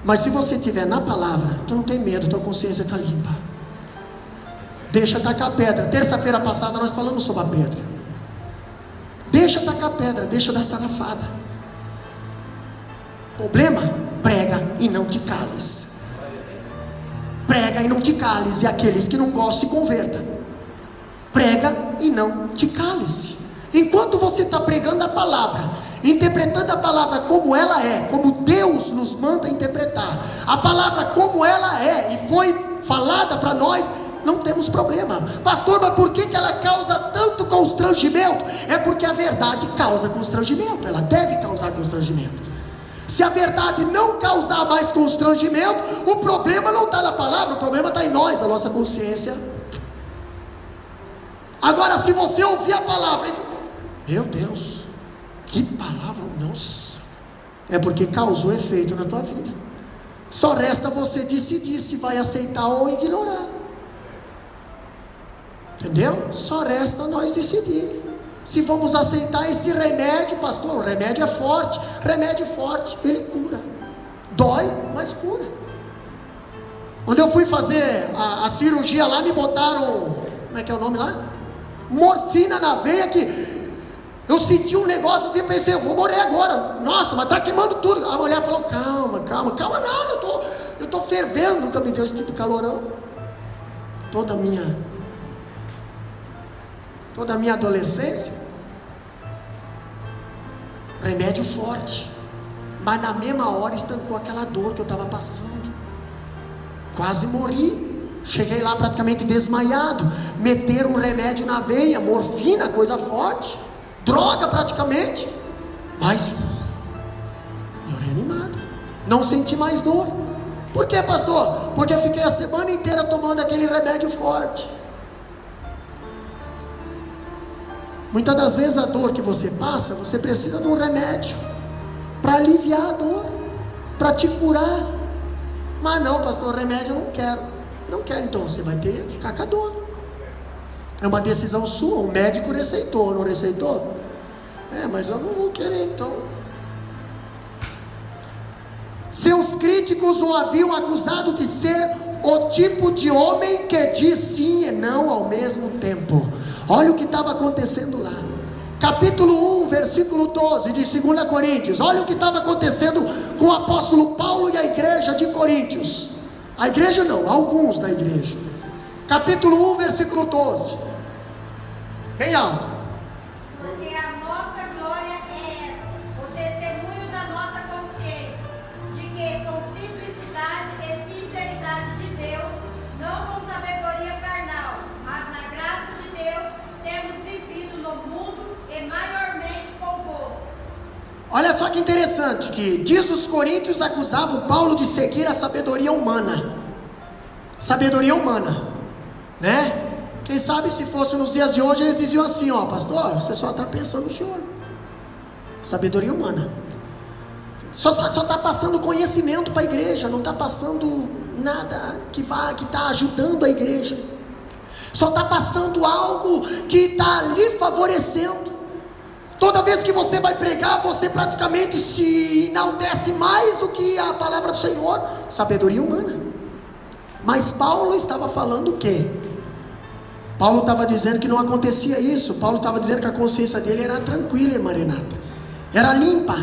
S1: Mas se você estiver na palavra, tu não tem medo, tua consciência está limpa. Deixa tacar a pedra. Terça-feira passada nós falamos sobre a pedra. Deixa tacar a pedra, deixa dar sarafada. Problema? Prega e não te cales. Prega e não te cales. E aqueles que não gostam se convertam. Prega e não te cales. Enquanto você está pregando a palavra, interpretando a palavra como ela é, como Deus nos manda interpretar, a palavra como ela é e foi falada para nós, não temos problema. Pastor, mas por que ela causa tanto constrangimento? É porque a verdade causa constrangimento, ela deve causar constrangimento. Se a verdade não causar mais constrangimento, o problema não está na palavra, o problema está em nós, a nossa consciência. Agora, se você ouvir a palavra e meu Deus, que palavra, nossa, é porque causou efeito na tua vida. Só resta você decidir se vai aceitar ou ignorar. Entendeu? Só resta nós decidir se vamos aceitar esse remédio. Pastor, o remédio é forte. Remédio forte, ele cura. Dói, mas cura. Quando eu fui fazer a cirurgia lá, me botaram, como é que é o nome lá? Morfina na veia, que eu senti um negócio assim, pensei, eu vou morrer agora. Nossa, mas está queimando tudo. A mulher falou, calma nada, eu estou fervendo. Nunca me deu esse tipo de calorão. Toda a minha adolescência, remédio forte, mas na mesma hora estancou aquela dor que eu estava passando. Quase morri. Cheguei lá praticamente desmaiado. Meteram um remédio na veia, morfina, coisa forte, droga praticamente, mas eu reanimado, não senti mais dor. Por quê, pastor? Porque eu fiquei a semana inteira tomando aquele remédio forte. Muitas das vezes a dor que você passa, você precisa de um remédio para aliviar a dor, para te curar. Mas não, pastor, remédio eu não quero. Não quero, então você vai ter que ficar com a dor. É uma decisão sua. O médico receitou, não receitou? Mas eu não vou querer, então. Seus críticos o haviam acusado de ser o tipo de homem que diz sim e não ao mesmo tempo. Olha o que estava acontecendo lá. Capítulo 1, versículo 12 de 2 Coríntios. Olha o que estava acontecendo com o apóstolo Paulo e a igreja de Coríntios. A igreja não, alguns da igreja. Capítulo 1, versículo 12. Bem alto.
S2: Porque a nossa glória é esta, o testemunho da nossa consciência, de que com simplicidade e sinceridade de Deus, não com sabedoria carnal, mas na graça de Deus, temos vivido no mundo e maiormente convosco.
S1: Olha só que interessante, que diz os coríntios acusavam Paulo de seguir a sabedoria humana. Sabedoria humana, né? Quem sabe se fosse nos dias de hoje, eles diziam assim, ó, pastor, você só está pensando no senhor. Sabedoria humana. Só está passando conhecimento para a igreja, não está passando nada que está ajudando a igreja. Só está passando algo que está lhe favorecendo. Toda vez que você vai pregar, você praticamente se enaltece mais do que a palavra do Senhor. Sabedoria humana. Mas Paulo estava falando o quê? Paulo estava dizendo que não acontecia isso. Paulo estava dizendo que a consciência dele era tranquila, irmã Renata, era limpa,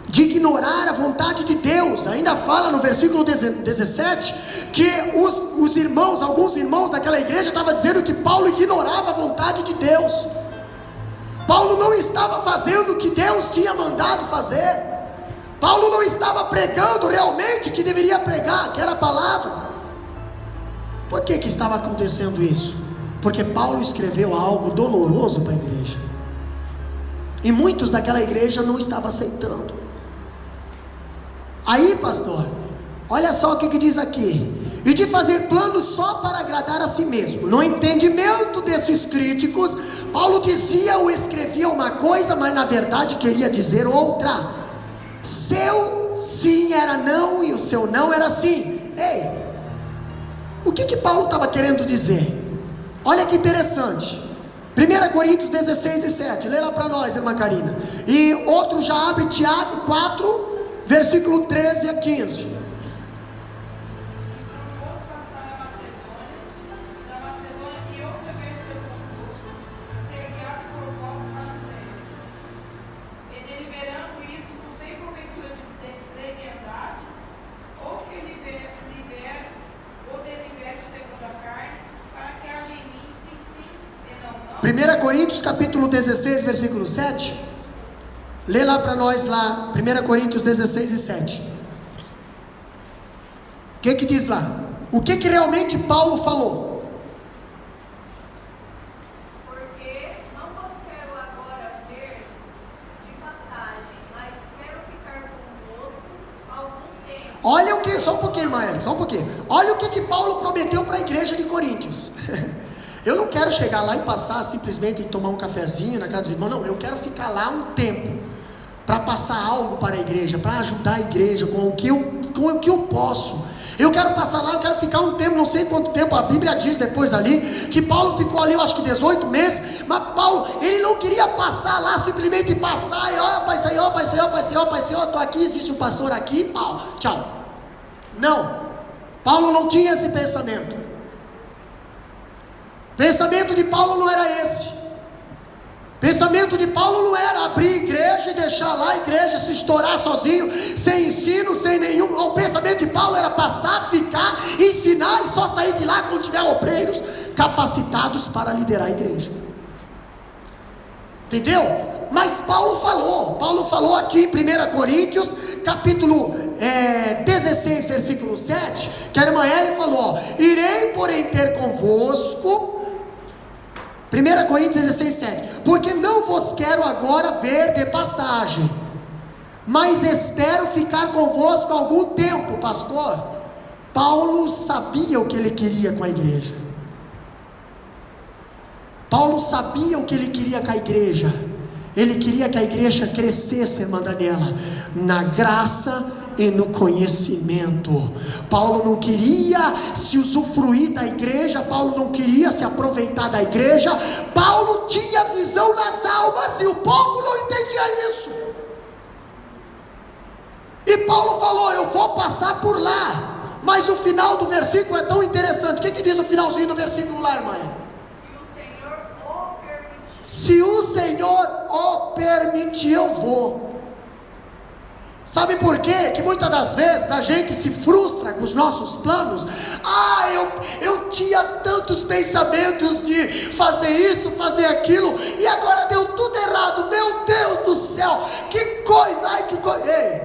S1: de ignorar a vontade de Deus. Ainda fala no versículo 17 que os irmãos, alguns irmãos daquela igreja estavam dizendo que Paulo ignorava a vontade de Deus. Paulo não estava fazendo o que Deus tinha mandado fazer. Paulo não estava pregando realmente o que deveria pregar, que era a palavra. Por que estava acontecendo isso? Porque Paulo escreveu algo doloroso para a igreja, e muitos daquela igreja não estavam aceitando. Aí, pastor, olha só o que diz aqui: e de fazer planos só para agradar a si mesmo. No entendimento desses críticos, Paulo dizia ou escrevia uma coisa, mas na verdade queria dizer outra. Seu sim era não e o seu não era sim. Ei, o que Paulo estava querendo dizer? Olha que interessante. 1 Coríntios 16 e 7, lê lá para nós, irmã Karina. E outro já abre Tiago 4, versículo 13 a 15. Primeira Coríntios capítulo 16, versículo 7. Lê lá para nós lá, 1 Coríntios 16 e 7. O que diz lá? O que realmente Paulo falou?
S2: Porque não vos quero agora ver de passagem, mas quero ficar convosco algum tempo.
S1: Olha o que, só um pouquinho, irmã Ellen, só um pouquinho. Olha o que Paulo prometeu para a igreja de Coríntios. Eu não quero chegar lá e passar simplesmente e tomar um cafezinho na casa dos irmãos. Não, eu quero ficar lá um tempo para passar algo para a igreja, para ajudar a igreja com o que eu posso. Eu quero passar lá, eu quero ficar um tempo, não sei quanto tempo. A Bíblia diz depois ali que Paulo ficou ali, eu acho que 18 meses. Mas Paulo, ele não queria passar lá, simplesmente passar e ó, Pai Senhor, Pai Senhor, Pai Senhor, Pai Senhor, estou aqui, existe um pastor aqui, Paulo, tchau. Não, Paulo não tinha esse pensamento. Pensamento de Paulo não era esse. Pensamento de Paulo não era abrir igreja e deixar lá a igreja se estourar sozinho, sem ensino, sem nenhum. O pensamento de Paulo era passar, ficar, ensinar e só sair de lá quando tiver obreiros capacitados para liderar a igreja. Entendeu? Mas Paulo falou aqui em 1 Coríntios capítulo 16, versículo 7, que a irmã Ellen falou, irei porém ter convosco, 1 Coríntios 16, 7, porque não vos quero agora ver de passagem, mas espero ficar convosco algum tempo. Pastor, Paulo sabia o que ele queria com a igreja. Paulo sabia o que ele queria com a igreja. Ele queria que a igreja crescesse, irmã Daniela, na graça e no conhecimento. Paulo não queria se usufruir da igreja, Paulo não queria se aproveitar da igreja. Paulo tinha visão nas almas e o povo não entendia isso. E Paulo falou, eu vou passar por lá. Mas o final do versículo é tão interessante. O que diz o finalzinho do versículo lá, irmã? Se o Senhor o permitir, eu vou. Sabe por quê? Que muitas das vezes a gente se frustra com os nossos planos. Eu tinha tantos pensamentos de fazer isso, fazer aquilo, e agora deu tudo errado. Meu Deus do céu, que coisa, ai que coisa. Ei,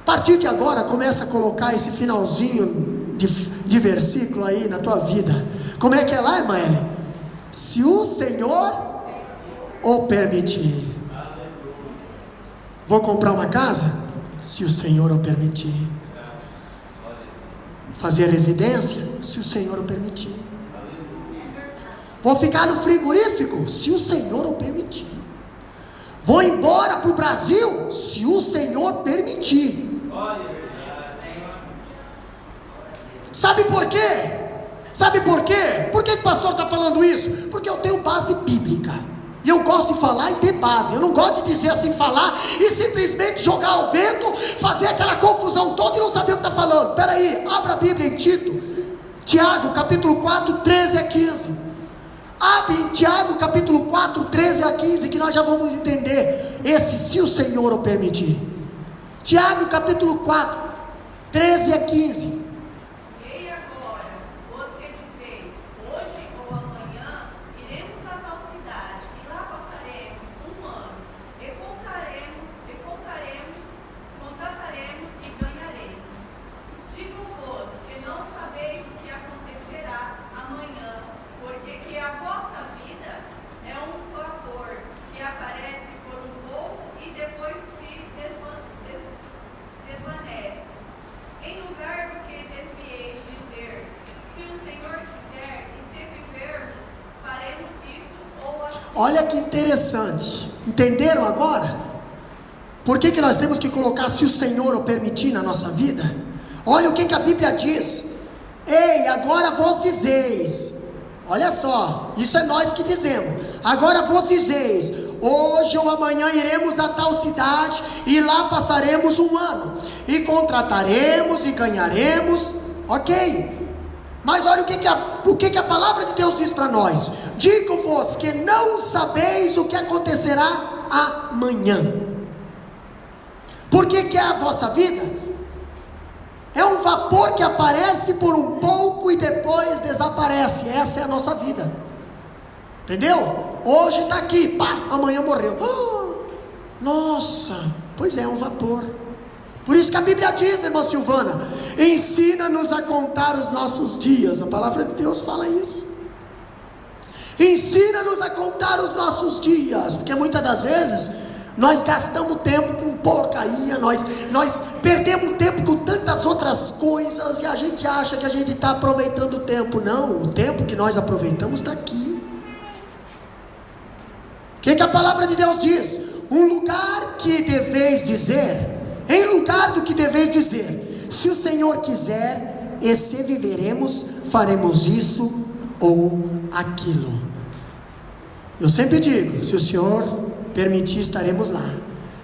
S1: a partir de agora começa a colocar esse finalzinho de versículo aí na tua vida. Como é que é lá, irmã Ellen? Se o Senhor o permitir. Vou comprar uma casa? Se o Senhor o permitir. Fazer residência? Se o Senhor o permitir. Vou ficar no frigorífico? Se o Senhor o permitir. Vou embora para o Brasil? Se o Senhor permitir. Sabe por quê? Sabe por quê? Por que o pastor está falando isso? Porque eu tenho base bíblica. E eu gosto de falar e ter base. Eu não gosto de dizer assim, falar e simplesmente jogar ao vento, fazer aquela confusão toda e não saber o que está falando. Espera aí, abra a Bíblia em Tiago capítulo 4, 13 a 15. Abre em Tiago capítulo 4, 13 a 15, que nós já vamos entender esse, se o Senhor o permitir. Tiago capítulo 4, 13 a 15. Olha que interessante. Entenderam agora? Por que nós temos que colocar se o Senhor o permitir na nossa vida? Olha o que a Bíblia diz. Ei, agora vos dizeis. Olha só, isso é nós que dizemos. Agora vos dizeis: hoje ou amanhã iremos a tal cidade e lá passaremos um ano, e contrataremos e ganharemos. Ok, mas olha o que a palavra de Deus diz para nós: digo-vos que não sabeis o que acontecerá amanhã. Por que é a vossa vida? É um vapor que aparece por um pouco e depois desaparece. Essa é a nossa vida. Entendeu? Hoje está aqui, pá, amanhã morreu. Nossa, pois é um vapor. Por isso que a Bíblia diz, irmã Silvana: ensina-nos a contar os nossos dias. A palavra de Deus fala isso. Ensina-nos a contar os nossos dias, porque muitas das vezes nós gastamos tempo com porcaria, nós perdemos tempo com tantas outras coisas, e a gente acha que a gente está aproveitando o tempo. Não, o tempo que nós aproveitamos está aqui. O que a palavra de Deus diz? Um lugar que deveis dizer, em lugar do que deveis dizer: se o Senhor quiser, e se viveremos, faremos isso ou aquilo. Eu sempre digo: se o Senhor permitir, estaremos lá.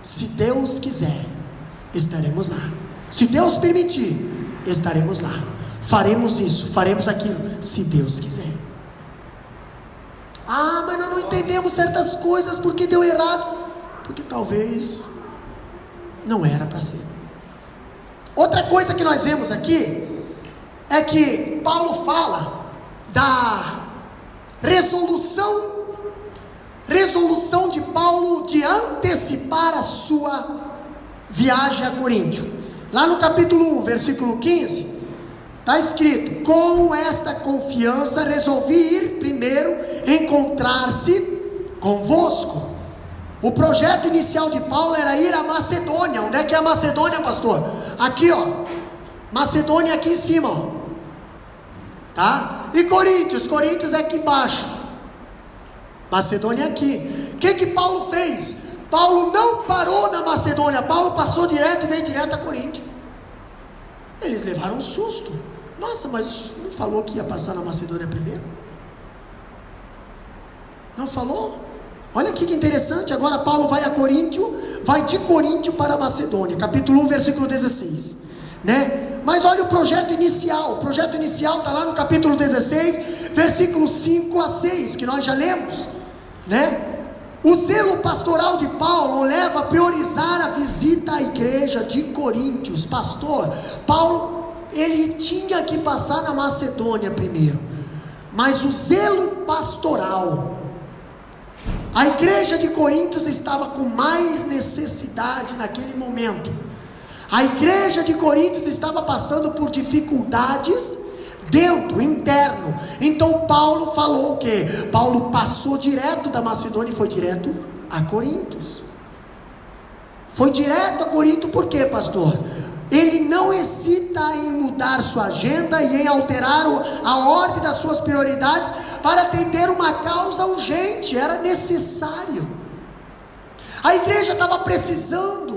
S1: Se Deus quiser, estaremos lá. Se Deus permitir, estaremos lá. Faremos isso, faremos aquilo, se Deus quiser. Mas nós não entendemos certas coisas porque deu errado. Porque talvez não era para ser. Outra coisa que nós vemos aqui é que Paulo fala da resolução de Paulo de antecipar a sua viagem a Coríntio. Lá no capítulo 1, versículo 15, está escrito: com esta confiança resolvi ir primeiro encontrar-se convosco. O projeto inicial de Paulo era ir à Macedônia. Onde é que é a Macedônia, pastor? Aqui, ó. Macedônia aqui em cima, ó. Tá? E Coríntios é aqui embaixo. Macedônia aqui. O que Paulo fez? Paulo não parou na Macedônia. Paulo passou direto e veio direto a Coríntio. Eles levaram um susto. Nossa, mas não falou que ia passar na Macedônia primeiro? Não falou? Olha aqui que interessante. Agora Paulo vai a Coríntio, vai de Coríntio para a Macedônia. Capítulo 1, versículo 16, né? Mas olha o projeto inicial. O projeto inicial está lá no capítulo 16, versículos 5 a 6, que nós já lemos, né? O zelo pastoral de Paulo o leva a priorizar a visita à igreja de Coríntios. Pastor, Paulo, ele tinha que passar na Macedônia primeiro, mas o zelo pastoral, a igreja de Coríntios estava com mais necessidade naquele momento. A igreja de Coríntios estava passando por dificuldades interno. Então Paulo falou o quê? Paulo passou direto da Macedônia e foi direto a Coríntios. Foi direto a Corinto. Por quê, pastor? Ele não hesita em mudar sua agenda e em alterar a ordem das suas prioridades para atender uma causa urgente. Era necessário. A igreja estava precisando.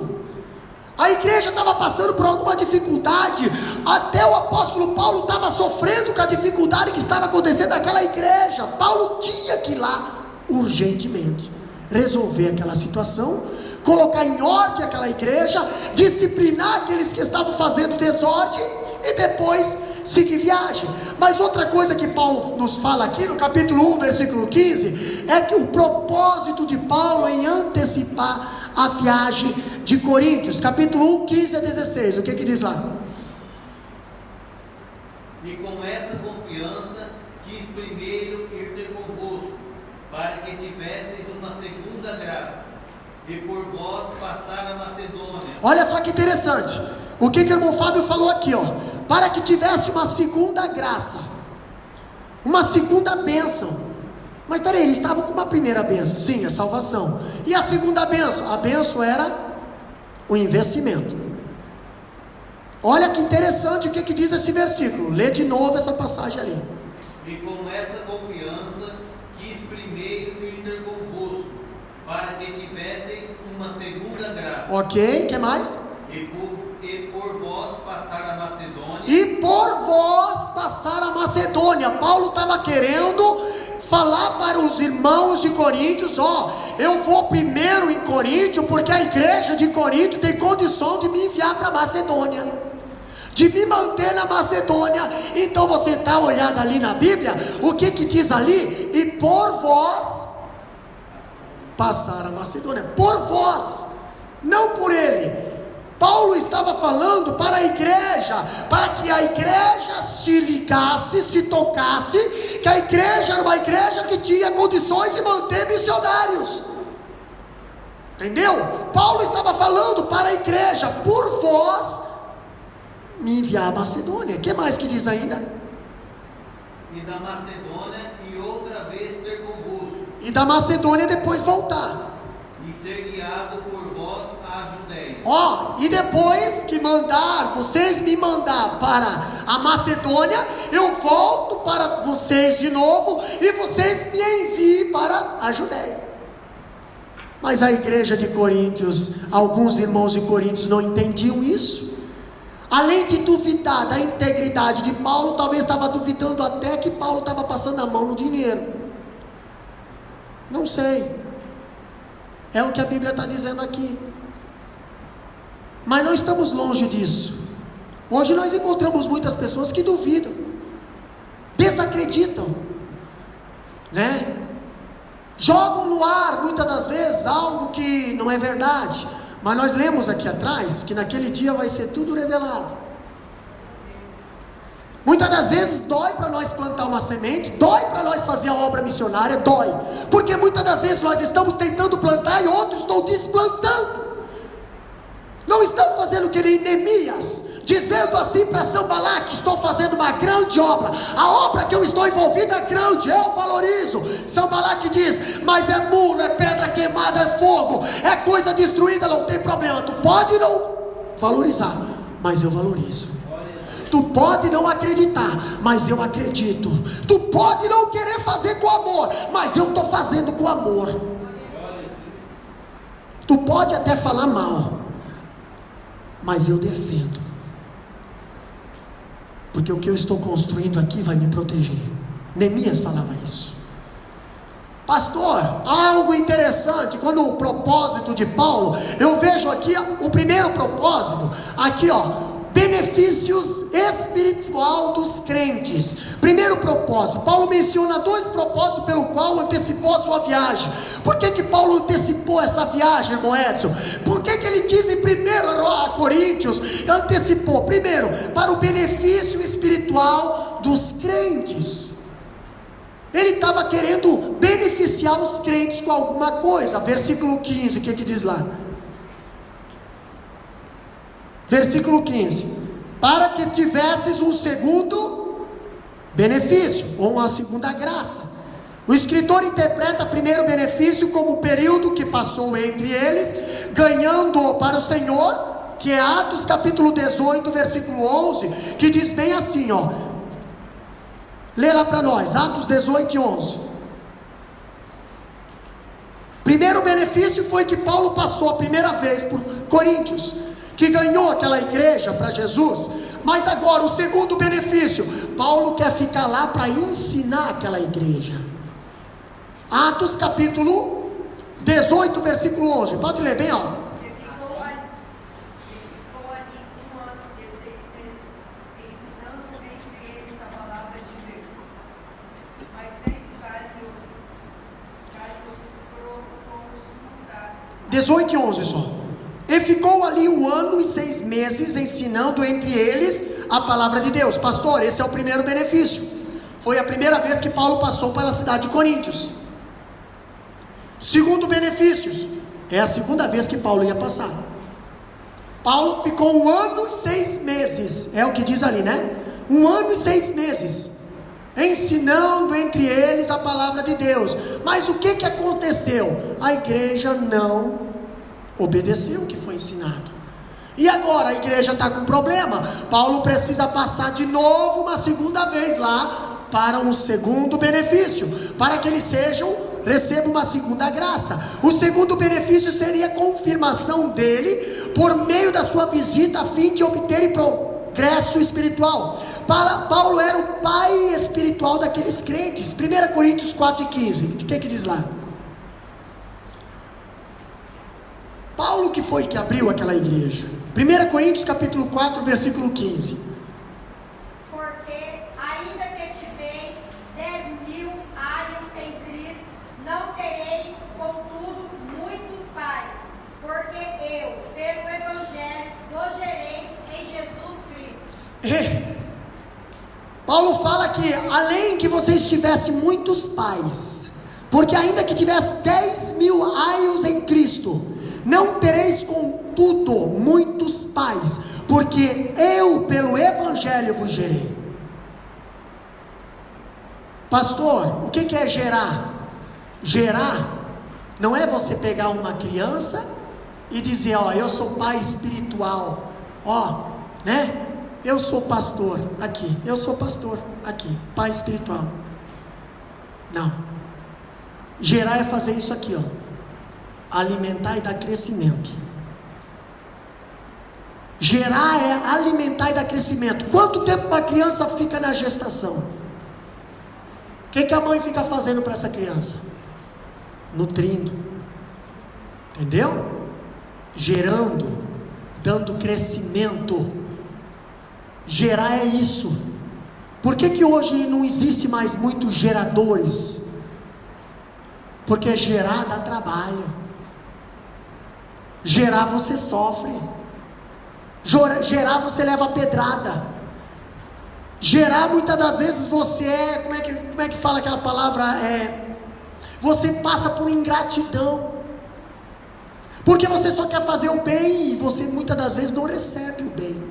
S1: A igreja estava passando por alguma dificuldade. Até o apóstolo Paulo estava sofrendo com a dificuldade que estava acontecendo naquela igreja. Paulo tinha que ir lá urgentemente resolver aquela situação, colocar em ordem aquela igreja, disciplinar aqueles que estavam fazendo desordem e depois seguir viagem. Mas outra coisa que Paulo nos fala aqui no capítulo 1, versículo 15, é que o propósito de Paulo em antecipar a viagem de Coríntios. Capítulo 1, 15 a 16, o que diz lá?
S3: E com essa confiança quis primeiro ir ter convosco, para que tivesseis uma segunda graça, e por vós passar a Macedônia. Olha só que interessante, o que o irmão Fábio falou aqui, ó: para que tivesse uma segunda graça, uma segunda bênção. Mas peraí, eles estavam com uma primeira bênção, sim, a salvação. E a segunda bênção? A bênção era o investimento. Olha que interessante o que diz esse versículo. Lê de novo essa passagem ali. E com essa confiança quis primeiro ir ter convosco, para que tivesseis uma segunda graça.
S1: Ok, que mais?
S3: E por vós passar a Macedônia.
S1: E por vós passar a Macedônia. Paulo estava querendo falar para os irmãos de Coríntios: ó, eu vou primeiro em Coríntio, porque a igreja de Coríntio tem condição de me enviar para Macedônia, de me manter na Macedônia. Então você está olhando ali na Bíblia, o que diz ali? E por vós passar a Macedônia. Por vós, não por ele. Paulo estava falando para a igreja, para que a igreja se ligasse, se tocasse, que a igreja era uma igreja que tinha condições de manter missionários. Entendeu? Paulo estava falando para a igreja: por vós me enviar a Macedônia. O que mais que diz ainda?
S3: E da Macedônia e outra vez ter convosco.
S1: E da Macedônia depois voltar.
S3: E ser guiado por vós à Judéia.
S1: Ó, e depois que vocês me mandar para a Macedônia, eu volto para vocês de novo e vocês me enviem para a Judéia. Mas a igreja de Coríntios, alguns irmãos de Coríntios não entendiam isso. Além de duvidar da integridade de Paulo, talvez estava duvidando até que Paulo estava passando a mão no dinheiro. Não sei. É o que a Bíblia está dizendo aqui. Mas não estamos longe disso. Hoje nós encontramos muitas pessoas que duvidam, desacreditam, né? Jogam no ar muitas das vezes algo que não é verdade. Mas nós lemos aqui atrás que naquele dia vai ser tudo revelado. Muitas das vezes dói para nós plantar uma semente, dói para nós fazer a obra missionária, dói. Porque muitas das vezes nós estamos tentando plantar e outros estão desplantando. Não estão fazendo que nem Neemias, dizendo assim para Sanbalat: estou fazendo uma grande obra, a obra que eu estou envolvido é grande, eu valorizo. Sanbalat diz: mas é muro, é pedra queimada, é fogo, é coisa destruída, não tem problema. Tu pode não valorizar, mas eu valorizo. Tu pode não acreditar, mas eu acredito. Tu pode não querer fazer com amor, mas eu estou fazendo com amor. Tu pode até falar mal, mas eu defendo, porque o que eu estou construindo aqui vai me proteger. Neemias falava isso. Pastor, algo interessante, quando o propósito de Paulo, eu vejo aqui o primeiro propósito, aqui ó, benefícios espiritual dos crentes. Primeiro propósito, Paulo menciona 2 propósitos pelo qual antecipou a sua viagem. Por que Paulo antecipou essa viagem, irmão Edson? Por que ele diz em 1 Coríntios, antecipou? Primeiro, para o benefício espiritual dos crentes. Ele estava querendo beneficiar os crentes com alguma coisa. Versículo 15, o que diz lá? Versículo 15: para que tivesses um segundo benefício, ou uma segunda graça. O escritor interpreta primeiro benefício como o período que passou entre eles, ganhando para o Senhor, que é Atos capítulo 18, versículo 11, que diz bem assim, ó. Lê lá para nós, Atos 18 e 11. Primeiro benefício foi que Paulo passou a primeira vez por Coríntios, que ganhou aquela igreja para Jesus. Mas agora o segundo benefício, Paulo quer ficar lá para ensinar aquela igreja. Atos capítulo 18, versículo 11, pode ler bem alto.
S2: E ficou ali 1 ano e 6 meses, ensinando entre eles a palavra de Deus. Mas sempre Gaio com os
S1: 18 e 11 só. E ficou ali 1 ano e 6 meses ensinando entre eles a palavra de Deus. Pastor, esse é o primeiro benefício. Foi a primeira vez que Paulo passou pela cidade de Coríntios. Segundo benefício, é a segunda vez que Paulo ia passar. Paulo ficou 1 ano e 6 meses, é o que diz ali, né? 1 ano e 6 meses ensinando entre eles a palavra de Deus. Mas o que aconteceu? A igreja não obedeceu o que foi ensinado. E agora a igreja está com problema. Paulo precisa passar de novo uma segunda vez lá, para um segundo benefício, para que eles sejam receba uma segunda graça. O segundo benefício seria a confirmação dele por meio da sua visita, a fim de obter progresso espiritual. Paulo era o pai espiritual daqueles crentes. 1 Coríntios 4:15, o que diz lá? Paulo que foi que abriu aquela igreja. 1 Coríntios capítulo 4, versículo 15.
S2: Porque ainda que tiveis 10.000 anos em Cristo, não tereis contudo muitos pais, porque eu, pelo Evangelho, vos gereis em Jesus Cristo.
S1: Paulo fala que além que vocês tivessem muitos pais, porque ainda que tivesse 10.000 anos em Cristo, não tereis contudo muitos pais, porque eu pelo Evangelho vos gerei. Pastor, o que é gerar? Gerar não é você pegar uma criança e dizer, ó, eu sou pai espiritual, ó, né? Eu sou pastor aqui, eu sou pastor aqui, pai espiritual. Não. Gerar é fazer isso aqui, ó. Alimentar e dar crescimento. Gerar é alimentar e dar crescimento. Quanto tempo uma criança fica na gestação? O que a mãe fica fazendo para essa criança? Nutrindo. Entendeu? Gerando, dando crescimento. Gerar é isso. Por que hoje não existe mais muitos geradores? Porque gerar dá trabalho. Gerar você sofre. Gerar você leva pedrada. Gerar muitas das vezes você é, como é que fala aquela palavra? Você passa por ingratidão. Porque você só quer fazer o bem e você muitas das vezes não recebe o bem.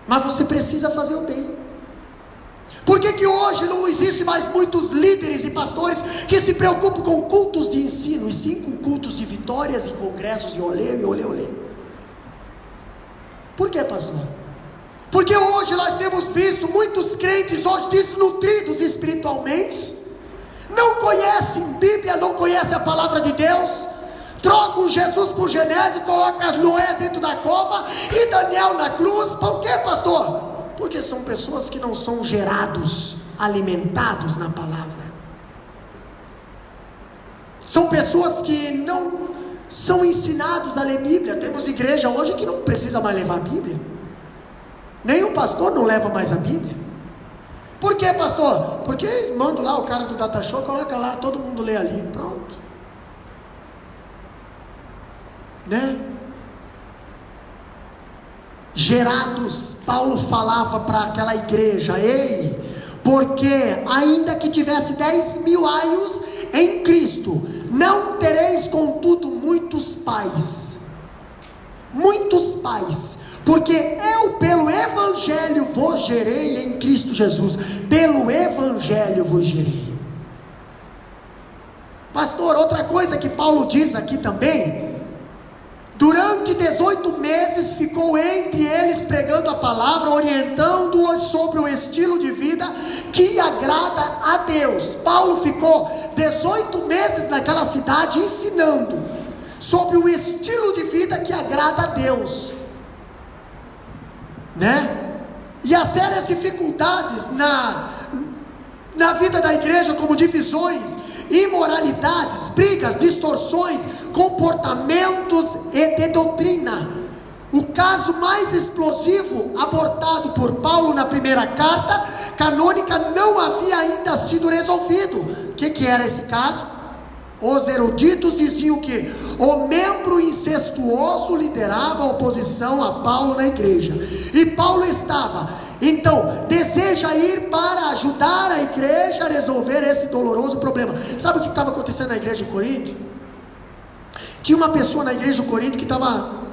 S1: Mas você precisa fazer o bem. Por que hoje não existe mais muitos líderes e pastores que se preocupam com cultos de ensino, e sim com cultos de vitórias e congressos e olê? Por que, pastor? Porque hoje nós temos visto muitos crentes hoje desnutridos espiritualmente, não conhecem Bíblia, não conhecem a palavra de Deus, trocam Jesus por Genésio, colocam Noé dentro da cova e Daniel na cruz. Por quê, pastor? Porque são pessoas que não são gerados, alimentados na palavra. São pessoas que não são ensinados a ler Bíblia. Temos igreja hoje que não precisa mais levar a Bíblia. Nem o pastor não leva mais a Bíblia. Por quê, pastor? Porque eles mandam lá o cara do Data Show, coloca lá, todo mundo lê ali, pronto. Né? Gerados, Paulo falava para aquela igreja, ei, porque ainda que tivesse 10.000 anos em Cristo, não tereis contudo muitos pais, porque eu pelo Evangelho vos gerei em Cristo Jesus, pelo Evangelho vos gerei. Pastor, outra coisa que Paulo diz aqui também, durante 18 meses ficou entre eles pregando a palavra, orientando-os sobre o estilo de vida que agrada a Deus. Paulo ficou 18 meses naquela cidade ensinando sobre o estilo de vida que agrada a Deus, né? E as sérias dificuldades na vida da igreja, como divisões, imoralidades, brigas, distorções, comportamentos e de doutrina. O caso mais explosivo abordado por Paulo na primeira carta canônica não havia ainda sido resolvido. O que era esse caso? Os eruditos diziam que o membro incestuoso liderava a oposição a Paulo na igreja, e Paulo estava, então, deseja ir para ajudar a igreja a resolver esse doloroso problema. Sabe o que estava acontecendo na igreja de Corinto? Tinha uma pessoa na igreja de Corinto que estava,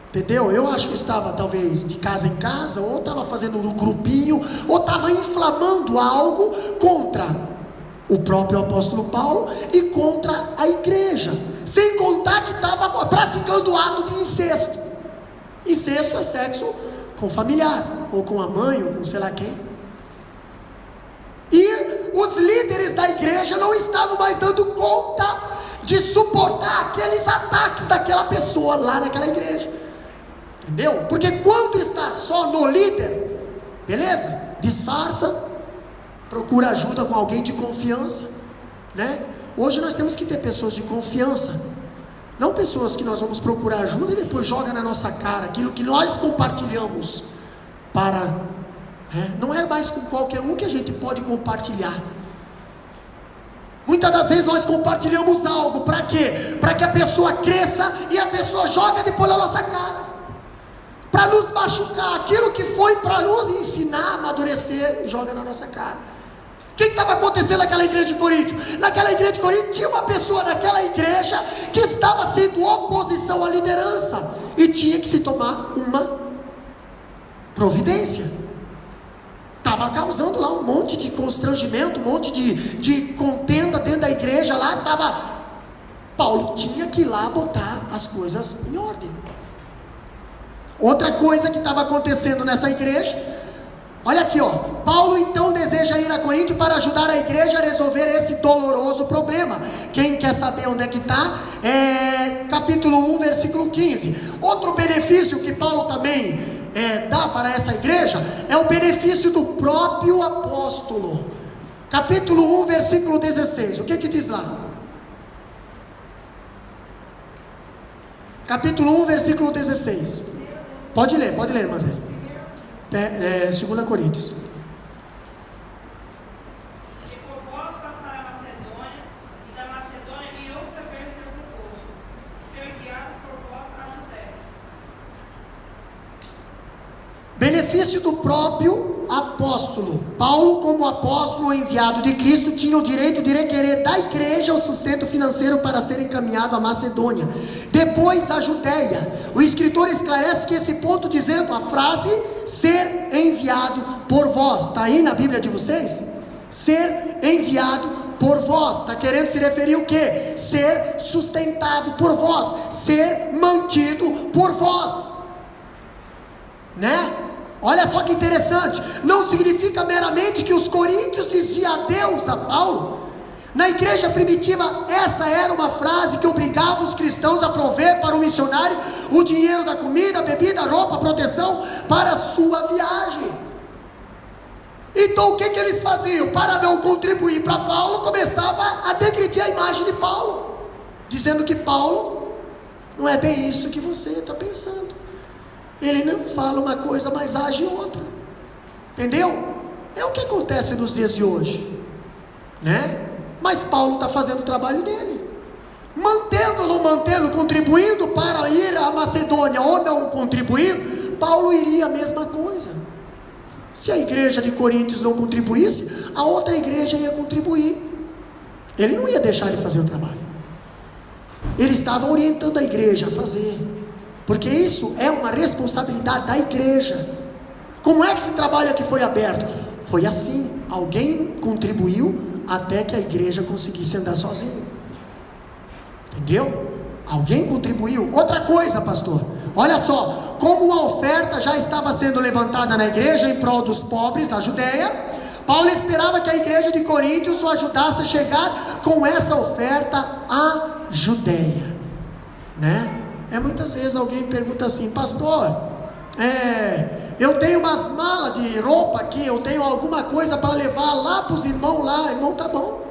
S1: entendeu? Eu acho que estava talvez de casa em casa, ou estava fazendo um grupinho, ou estava inflamando algo contra o próprio apóstolo Paulo e contra a igreja, sem contar que estava praticando o ato de incesto. Incesto é sexo com familiar, ou com a mãe, ou com sei lá quem. E os líderes da igreja não estavam mais dando conta de suportar aqueles ataques daquela pessoa lá naquela igreja. Entendeu? Porque quando está só no líder, beleza? Disfarça, procura ajuda com alguém de confiança, né? Hoje nós temos que ter pessoas de confiança, não pessoas que nós vamos procurar ajuda e depois joga na nossa cara aquilo que nós compartilhamos não é mais com qualquer um que a gente pode compartilhar. Muitas das vezes nós compartilhamos algo, para quê? Para que a pessoa cresça e a pessoa joga depois na nossa cara, para nos machucar. Aquilo que foi para nos ensinar, amadurecer, joga na nossa cara. O que estava acontecendo naquela igreja de Corinto? Naquela igreja de Corinto tinha uma pessoa naquela igreja que estava sendo oposição à liderança, e tinha que se tomar uma providência. Estava causando lá um monte de constrangimento, um monte de contenda dentro da igreja lá. Paulo tinha que ir lá botar as coisas em ordem. Outra coisa que estava acontecendo nessa igreja, olha aqui, Paulo então deseja ir a Corinto para ajudar a igreja a resolver esse doloroso problema. Quem quer saber onde é que está? Capítulo 1, versículo 15. Outro benefício que Paulo também dá para essa igreja é o benefício do próprio apóstolo. Capítulo 1, versículo 16. O que diz lá? Capítulo 1, versículo 16. Pode ler, irmãs. 2 Coríntios.
S5: E por vós passar a Macedônia, e da Macedônia e outra vez pelo posto, ser guiado por vós à Judéia.
S1: Benefício do próprio apóstolo. Paulo, como apóstolo enviado de Cristo, tinha o direito de requerer da igreja o sustento financeiro para ser encaminhado à Macedônia, depois à Judéia. O escritor esclarece que esse ponto dizendo a frase ser enviado por vós. Está aí na Bíblia de vocês? Ser enviado por vós. Está querendo se referir o quê? Ser sustentado por vós, ser mantido por vós, né? Olha só que interessante. Não significa meramente que os coríntios diziam adeus a Paulo. Na igreja primitiva, essa era uma frase que obrigava os cristãos a prover para o missionário o dinheiro da comida, bebida, roupa, proteção para a sua viagem. Então o que eles faziam? Para não contribuir para Paulo, começava a degredir a imagem de Paulo, dizendo que Paulo não é bem isso que você está pensando. Ele não fala uma coisa, mas age outra. Entendeu? É o que acontece nos dias de hoje, né? Mas Paulo está fazendo o trabalho dele, mantendo ou não mantendo, contribuindo para ir à Macedônia ou não contribuindo, Paulo iria a mesma coisa. Se a igreja de Coríntios não contribuísse, a outra igreja ia contribuir. Ele não ia deixar ele fazer o trabalho. Ele estava orientando a igreja a fazer, porque isso é uma responsabilidade da igreja. Como é que esse trabalho aqui foi aberto? Foi assim, alguém contribuiu até que a igreja conseguisse andar sozinha. Entendeu? Alguém contribuiu. Outra coisa, pastor, olha só, como a oferta já estava sendo levantada na igreja em prol dos pobres da Judéia, Paulo esperava que a igreja de Coríntios o ajudasse a chegar com essa oferta à Judéia, né? Muitas vezes alguém pergunta assim: pastor, eu tenho umas malas de roupa aqui, eu tenho alguma coisa para levar lá para os irmãos lá. Irmão, tá bom,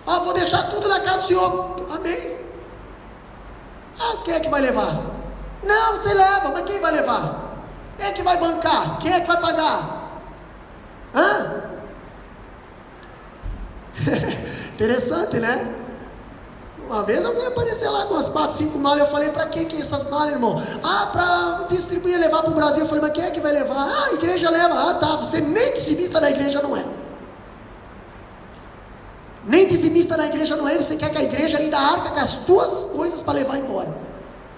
S1: vou deixar tudo na casa do senhor. Amém. Quem é que vai levar? Não, você leva, mas quem vai levar? Quem é que vai bancar? Quem é que vai pagar? Interessante, né? Uma vez alguém apareceu lá com umas 4, 5 malas. Eu falei: para que essas malas, irmão? Para distribuir, levar para o Brasil. Eu falei: mas quem é que vai levar? A igreja leva. Tá, você nem dizimista da igreja não é. Nem dizimista da igreja não é. Você quer que a igreja ainda arca com as tuas coisas para levar embora.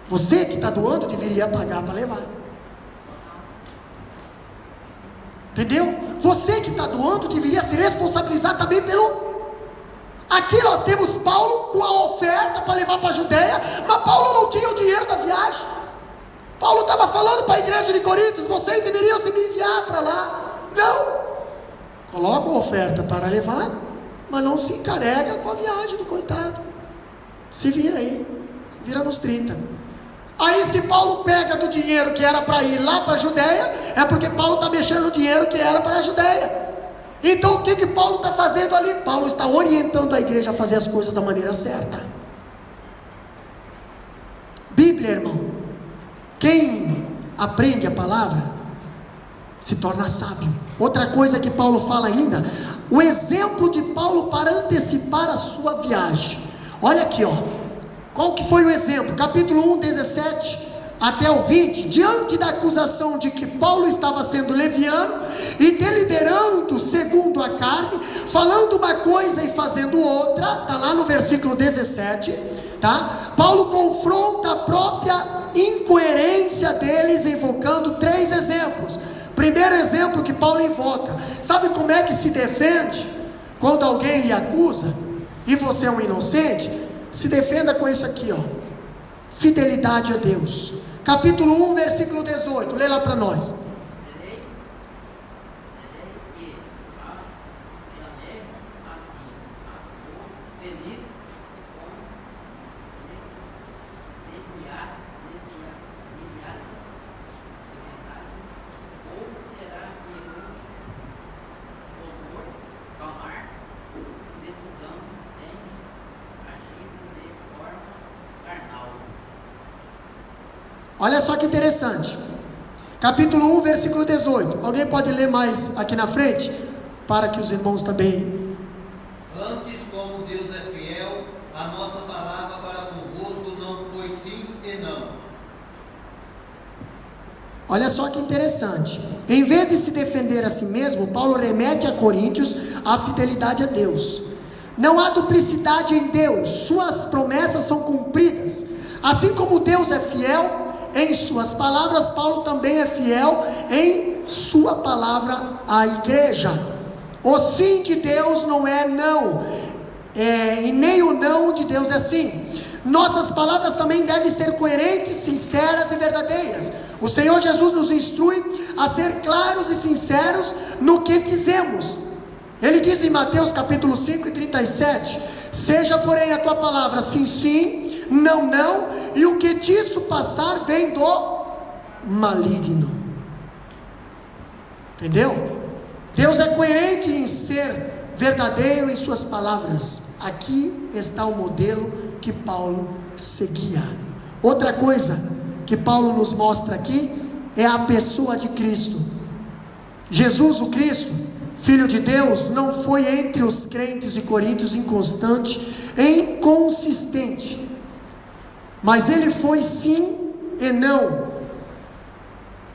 S1: Você que está doando deveria pagar para levar. Entendeu? Você que está doando deveria se responsabilizar também pelo... Aqui nós temos Paulo com a oferta para levar para a Judéia, mas Paulo não tinha o dinheiro da viagem. Paulo estava falando para a igreja de Coríntios: vocês deveriam se me enviar para lá. Não, colocam a oferta para levar, mas não se encarrega com a viagem do coitado. Se vira aí, se vira nos 30. Aí se Paulo pega do dinheiro que era para ir lá para a Judéia, é porque Paulo está mexendo no dinheiro que era para a Judéia. Então o que Paulo está fazendo ali? Paulo está orientando a igreja a fazer as coisas da maneira certa. Bíblia, irmão, quem aprende a palavra se torna sábio. Outra coisa que Paulo fala ainda, o exemplo de Paulo para antecipar a sua viagem. Olha aqui, ó. Qual que foi o exemplo? Capítulo 1, 17 até o 20. Diante da acusação de que Paulo estava sendo leviano e deliberando segundo a carne, falando uma coisa e fazendo outra, está lá no versículo 17, tá? Paulo confronta a própria incoerência deles, invocando 3 exemplos. Primeiro exemplo que Paulo invoca, sabe como é que se defende quando alguém lhe acusa e você é um inocente? Se defenda com isso aqui, ó: fidelidade a Deus. Capítulo 1, versículo 18, lê lá para nós. Olha só que interessante, capítulo 1, versículo 18, alguém pode ler mais aqui na frente, para que os irmãos também.
S3: Antes, como Deus é fiel, a nossa palavra para convosco não foi sim e não.
S1: Olha só que interessante, em vez de se defender a si mesmo, Paulo remete a Coríntios a fidelidade a Deus. Não há duplicidade em Deus, suas promessas são cumpridas, assim como Deus é fiel em suas palavras, Paulo também é fiel em sua palavra à igreja. O sim de Deus não é não, e nem o não de Deus é sim. Nossas palavras também devem ser coerentes, sinceras e verdadeiras. O Senhor Jesus nos instrui a ser claros e sinceros no que dizemos. Ele diz em Mateus capítulo 5 e 37, seja porém a tua palavra sim, sim, não, não, e o que disso passar vem do maligno. Entendeu? Deus é coerente em ser verdadeiro em suas palavras. Aqui está o modelo que Paulo seguia. Outra coisa que Paulo nos mostra aqui é a pessoa de Cristo. Jesus o Cristo, Filho de Deus, não foi entre os crentes de Coríntios inconstante e inconsistente, mas ele foi sim e não,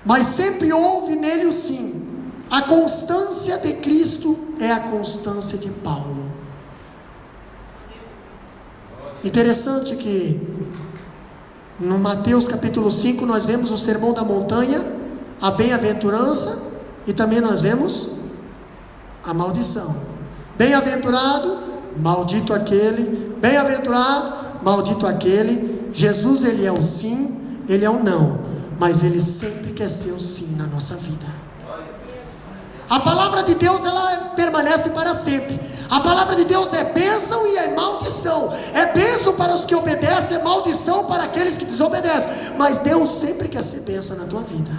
S1: mas sempre houve nele o sim. A constância de Cristo é a constância de Paulo. Interessante que no Mateus capítulo 5 nós vemos o sermão da montanha, a bem-aventurança, e também nós vemos a maldição. Bem-aventurado, maldito aquele, bem-aventurado, maldito aquele. Jesus, ele é o sim, ele é o não, mas ele sempre quer ser o sim na nossa vida. A palavra de Deus, ela permanece para sempre. A palavra de Deus é bênção e é maldição. É bênção para os que obedecem, é maldição para aqueles que desobedecem. Mas Deus sempre quer ser bênção na tua vida.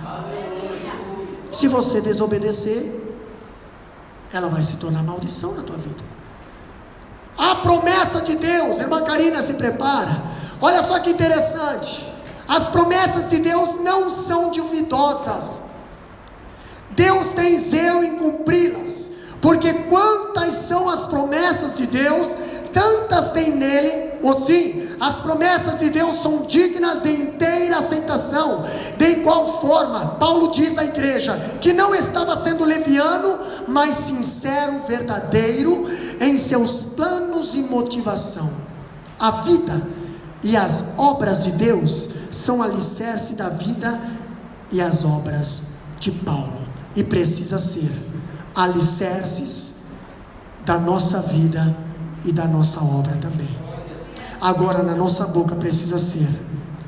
S1: Se você desobedecer, ela vai se tornar maldição na tua vida. A promessa de Deus, irmã Karina, se prepara. Olha só que interessante, as promessas de Deus não são duvidosas. Deus tem zelo em cumpri-las, porque quantas são as promessas de Deus, tantas tem nele o sim. As promessas de Deus são dignas de inteira aceitação. De igual forma, Paulo diz à igreja que não estava sendo leviano, mas sincero, verdadeiro em seus planos e motivação. A vida e as obras de Deus são alicerce da vida e as obras de Paulo, e precisa ser alicerces da nossa vida e da nossa obra também. Agora na nossa boca precisa ser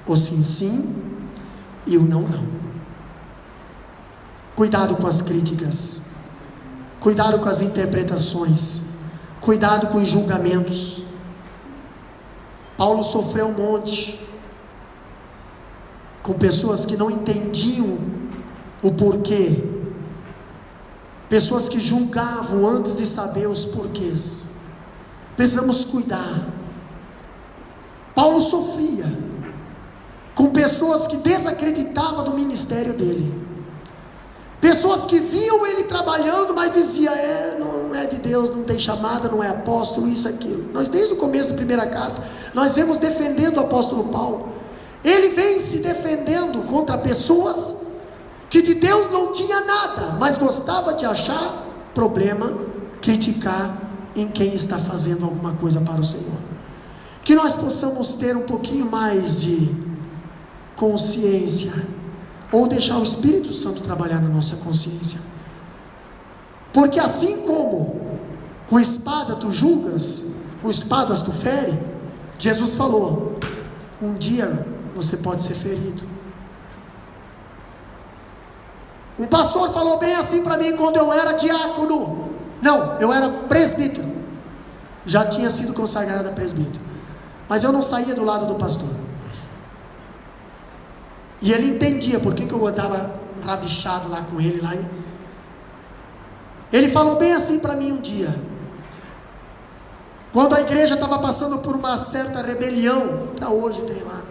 S1: o sim, sim e o não, não. Cuidado com as críticas, cuidado com as interpretações, Cuidado com os julgamentos. Paulo sofreu um monte com pessoas que não entendiam o porquê, pessoas que julgavam antes de saber os porquês. Precisamos cuidar. Paulo sofria com pessoas que desacreditavam do ministério dele, pessoas que viam ele trabalhando, mas diziam, não é de Deus, não tem chamada, não é apóstolo, isso, aquilo. Nós desde o começo da primeira carta, nós vemos defendendo o apóstolo Paulo. Ele vem se defendendo contra pessoas que de Deus não tinha nada, mas gostava de achar problema, criticar em quem está fazendo alguma coisa para o Senhor. Que nós possamos ter um pouquinho mais de consciência, ou deixar o Espírito Santo trabalhar na nossa consciência, porque assim como com espada tu julgas, com espadas tu fere, Jesus falou, um dia você pode ser ferido. Um pastor falou bem assim para mim quando eu era diácono, não, eu era presbítero, já tinha sido consagrado a presbítero, mas eu não saía do lado do pastor, e ele entendia por que eu andava rabichado lá com ele. Ele falou bem assim para mim um dia, quando a igreja estava passando por uma certa rebelião, até hoje tem lá.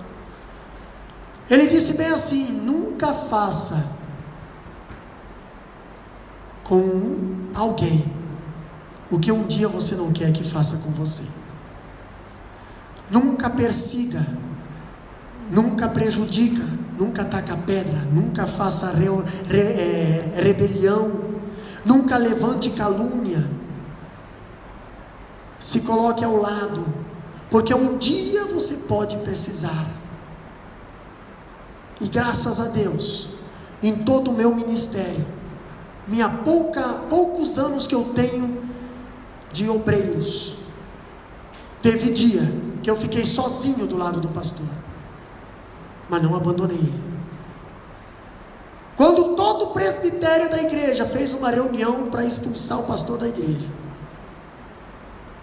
S1: Ele disse bem assim, nunca faça com alguém o que um dia você não quer que faça com você. Nunca persiga, nunca prejudica, nunca taca pedra, nunca faça rebelião, nunca levante calúnia, se coloque ao lado, porque um dia você pode precisar. E graças a Deus, em todo o meu ministério, poucos anos que eu tenho de obreiros, teve dia que eu fiquei sozinho do lado do pastor, mas não abandonei ele. Quando todo o presbitério da igreja fez uma reunião para expulsar o pastor da igreja,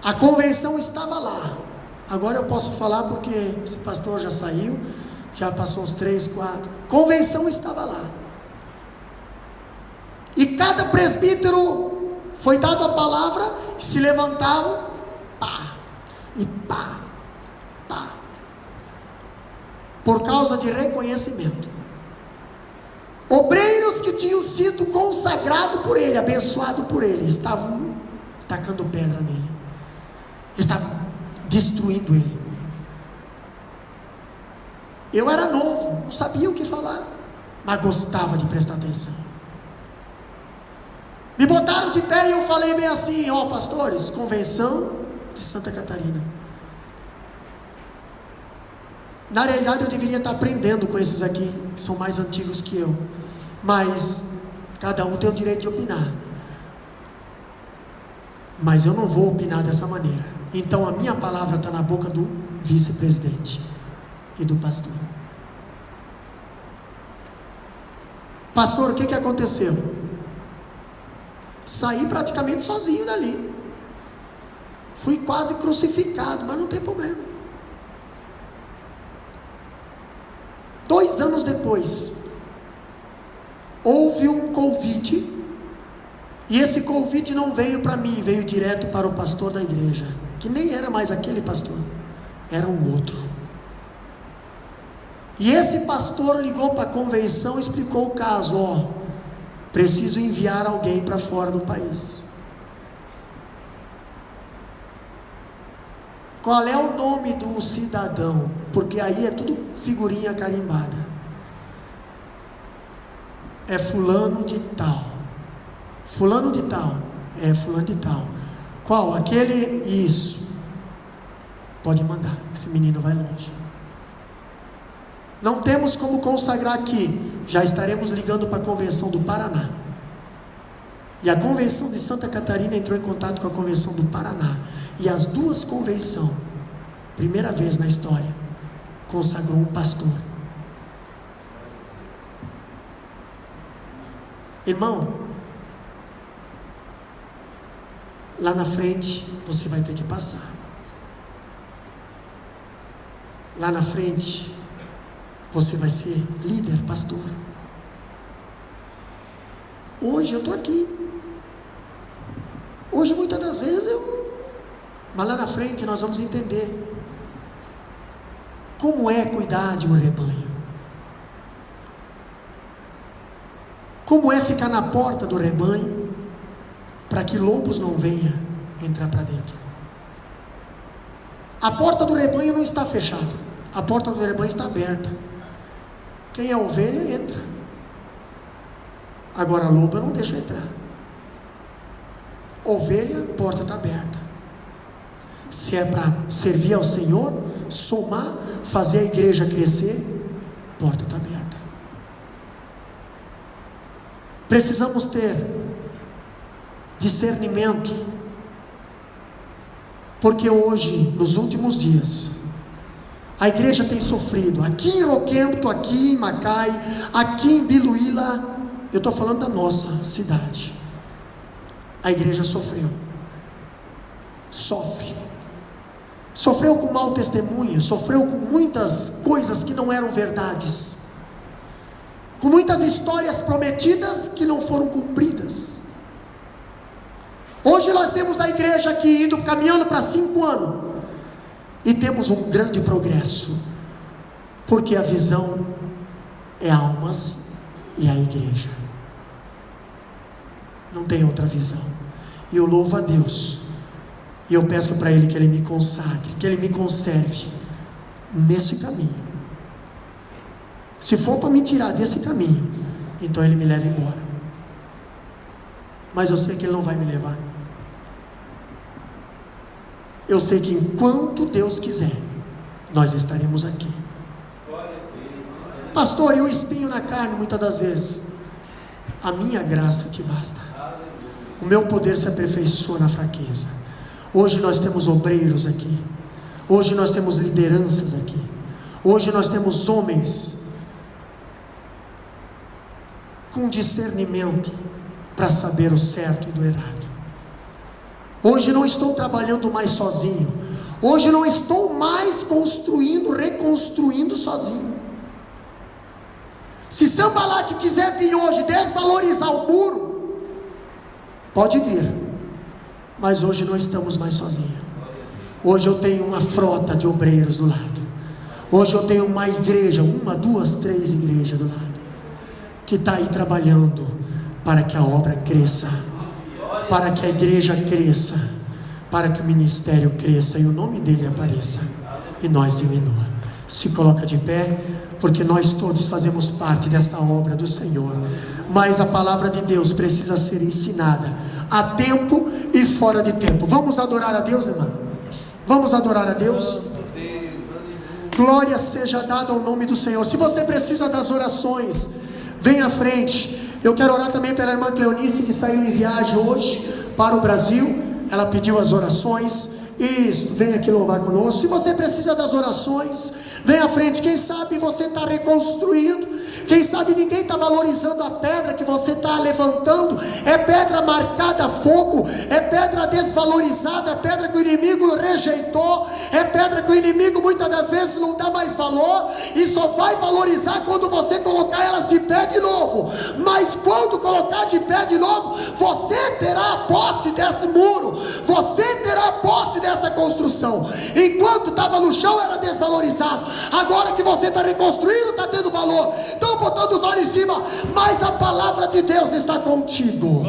S1: a convenção estava lá. Agora eu posso falar porque esse pastor já saiu, já passou uns 3, 4, convenção estava lá, e cada presbítero foi dado a palavra, e se levantavam, pá, e pá, pá, por causa de reconhecimento. Obreiros que tinham sido consagrados por ele, abençoados por ele, estavam tacando pedra nele, estavam destruindo ele. Eu era novo, não sabia o que falar, mas gostava de prestar atenção. Me botaram de pé e eu falei bem assim, pastores, convenção de Santa Catarina. Na realidade eu deveria estar aprendendo com esses aqui, que são mais antigos que eu, mas cada um tem o direito de opinar, mas eu não vou opinar dessa maneira. Então a minha palavra está na boca do vice-presidente e do pastor. Pastor, o que aconteceu? Saí praticamente sozinho dali, fui quase crucificado, mas não tem problema. 2 anos depois, houve um convite, e esse convite não veio para mim, veio direto para o pastor da igreja, que nem era mais aquele pastor, era um outro. E esse pastor ligou para a convenção e explicou o caso, preciso enviar alguém para fora do país. Qual é o nome do cidadão? Porque aí é tudo figurinha carimbada. É fulano de tal. Fulano de tal. É fulano de tal. Qual? Aquele? Isso. Pode mandar, esse menino vai longe. Não temos como consagrar aqui, já estaremos ligando para a convenção do Paraná. E a convenção de Santa Catarina entrou em contato com a convenção do Paraná. E as duas convenções, primeira vez na história, consagrou um pastor. Irmão, lá na frente você vai ter que passar. Lá na frente você vai ser líder, pastor. Hoje eu estou aqui. Hoje muitas das vezes mas lá na frente nós vamos entender como é cuidar de um rebanho. Como é ficar na porta do rebanho para que lobos não venham entrar para dentro. A porta do rebanho não está fechada, a porta do rebanho está aberta. Quem é ovelha entra. Agora lobo eu não deixo entrar. Ovelha, porta está aberta. Se é para servir ao Senhor, somar, fazer a igreja crescer, porta está aberta. Precisamos ter discernimento, porque hoje, nos últimos dias, a igreja tem sofrido, aqui em Roquento, aqui em Macai, aqui em Biluíla, eu estou falando da nossa cidade, a igreja sofreu, sofreu com mau testemunho, sofreu com muitas coisas que não eram verdades, com muitas histórias prometidas que não foram cumpridas. Hoje nós temos a igreja aqui caminhando para 5 anos, e temos um grande progresso, porque a visão é almas e a igreja, não tem outra visão. E eu louvo a Deus, e eu peço para Ele que Ele me consagre, que Ele me conserve nesse caminho. Se for para me tirar desse caminho, então Ele me leva embora, mas eu sei que Ele não vai me levar. Eu sei que enquanto Deus quiser, nós estaremos aqui. Pastor, e o espinho na carne, muitas das vezes, a minha graça te basta, o meu poder se aperfeiçoa na fraqueza. Hoje nós temos obreiros aqui, hoje nós temos lideranças aqui, hoje nós temos homens com discernimento para saber o certo e do errado. Hoje não estou trabalhando mais sozinho, hoje não estou mais construindo, reconstruindo sozinho. Se Sanbalate quiser vir hoje desvalorizar o muro, pode vir, mas hoje não estamos mais sozinhos. Hoje eu tenho uma frota de obreiros do lado, hoje eu tenho uma igreja, 1, 2, 3 igrejas do lado, que está aí trabalhando para que a obra cresça, para que a igreja cresça, para que o ministério cresça e o nome dele apareça e nós diminua. Se coloca de pé, porque nós todos fazemos parte dessa obra do Senhor, mas a palavra de Deus precisa ser ensinada a tempo e fora de tempo. Vamos adorar a Deus, irmão? Vamos adorar a Deus? Glória seja dada ao nome do Senhor. Se você precisa das orações, vem à frente. Eu quero orar também pela irmã Cleonice, que saiu em viagem hoje para o Brasil. Ela pediu as orações. Isso, vem aqui louvar conosco. Se você precisa das orações, vem à frente. Quem sabe você está reconstruindo, quem sabe ninguém está valorizando a pedra que você está levantando. É pedra marcada a fogo, é pedra desvalorizada, é pedra que o inimigo rejeitou, é pedra que o inimigo muitas das vezes não dá mais valor, e só vai valorizar quando você colocar elas de pé de novo. Mas quando colocar de pé de novo, você terá a posse desse muro, você terá a posse dessa construção. Enquanto estava no chão era desvalorizado, agora que você está reconstruindo, está tendo valor. Então botando os olhos em cima, mas a palavra de Deus está contigo.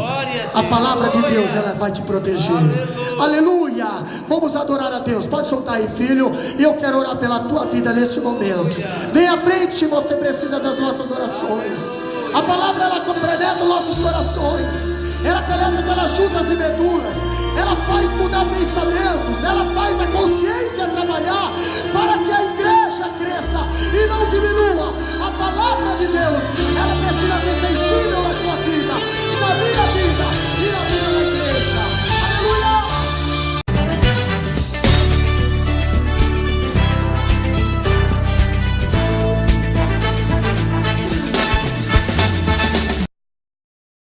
S1: A palavra de Deus, ela vai te proteger. Aleluia. Vamos adorar a Deus. Pode soltar aí, filho. E eu quero orar pela tua vida nesse momento. Vem à frente se você precisa das nossas orações. A palavra, ela penetra nossos corações, ela penetra pelas juntas e medulas, ela faz mudar pensamentos, ela faz a consciência trabalhar para que a igreja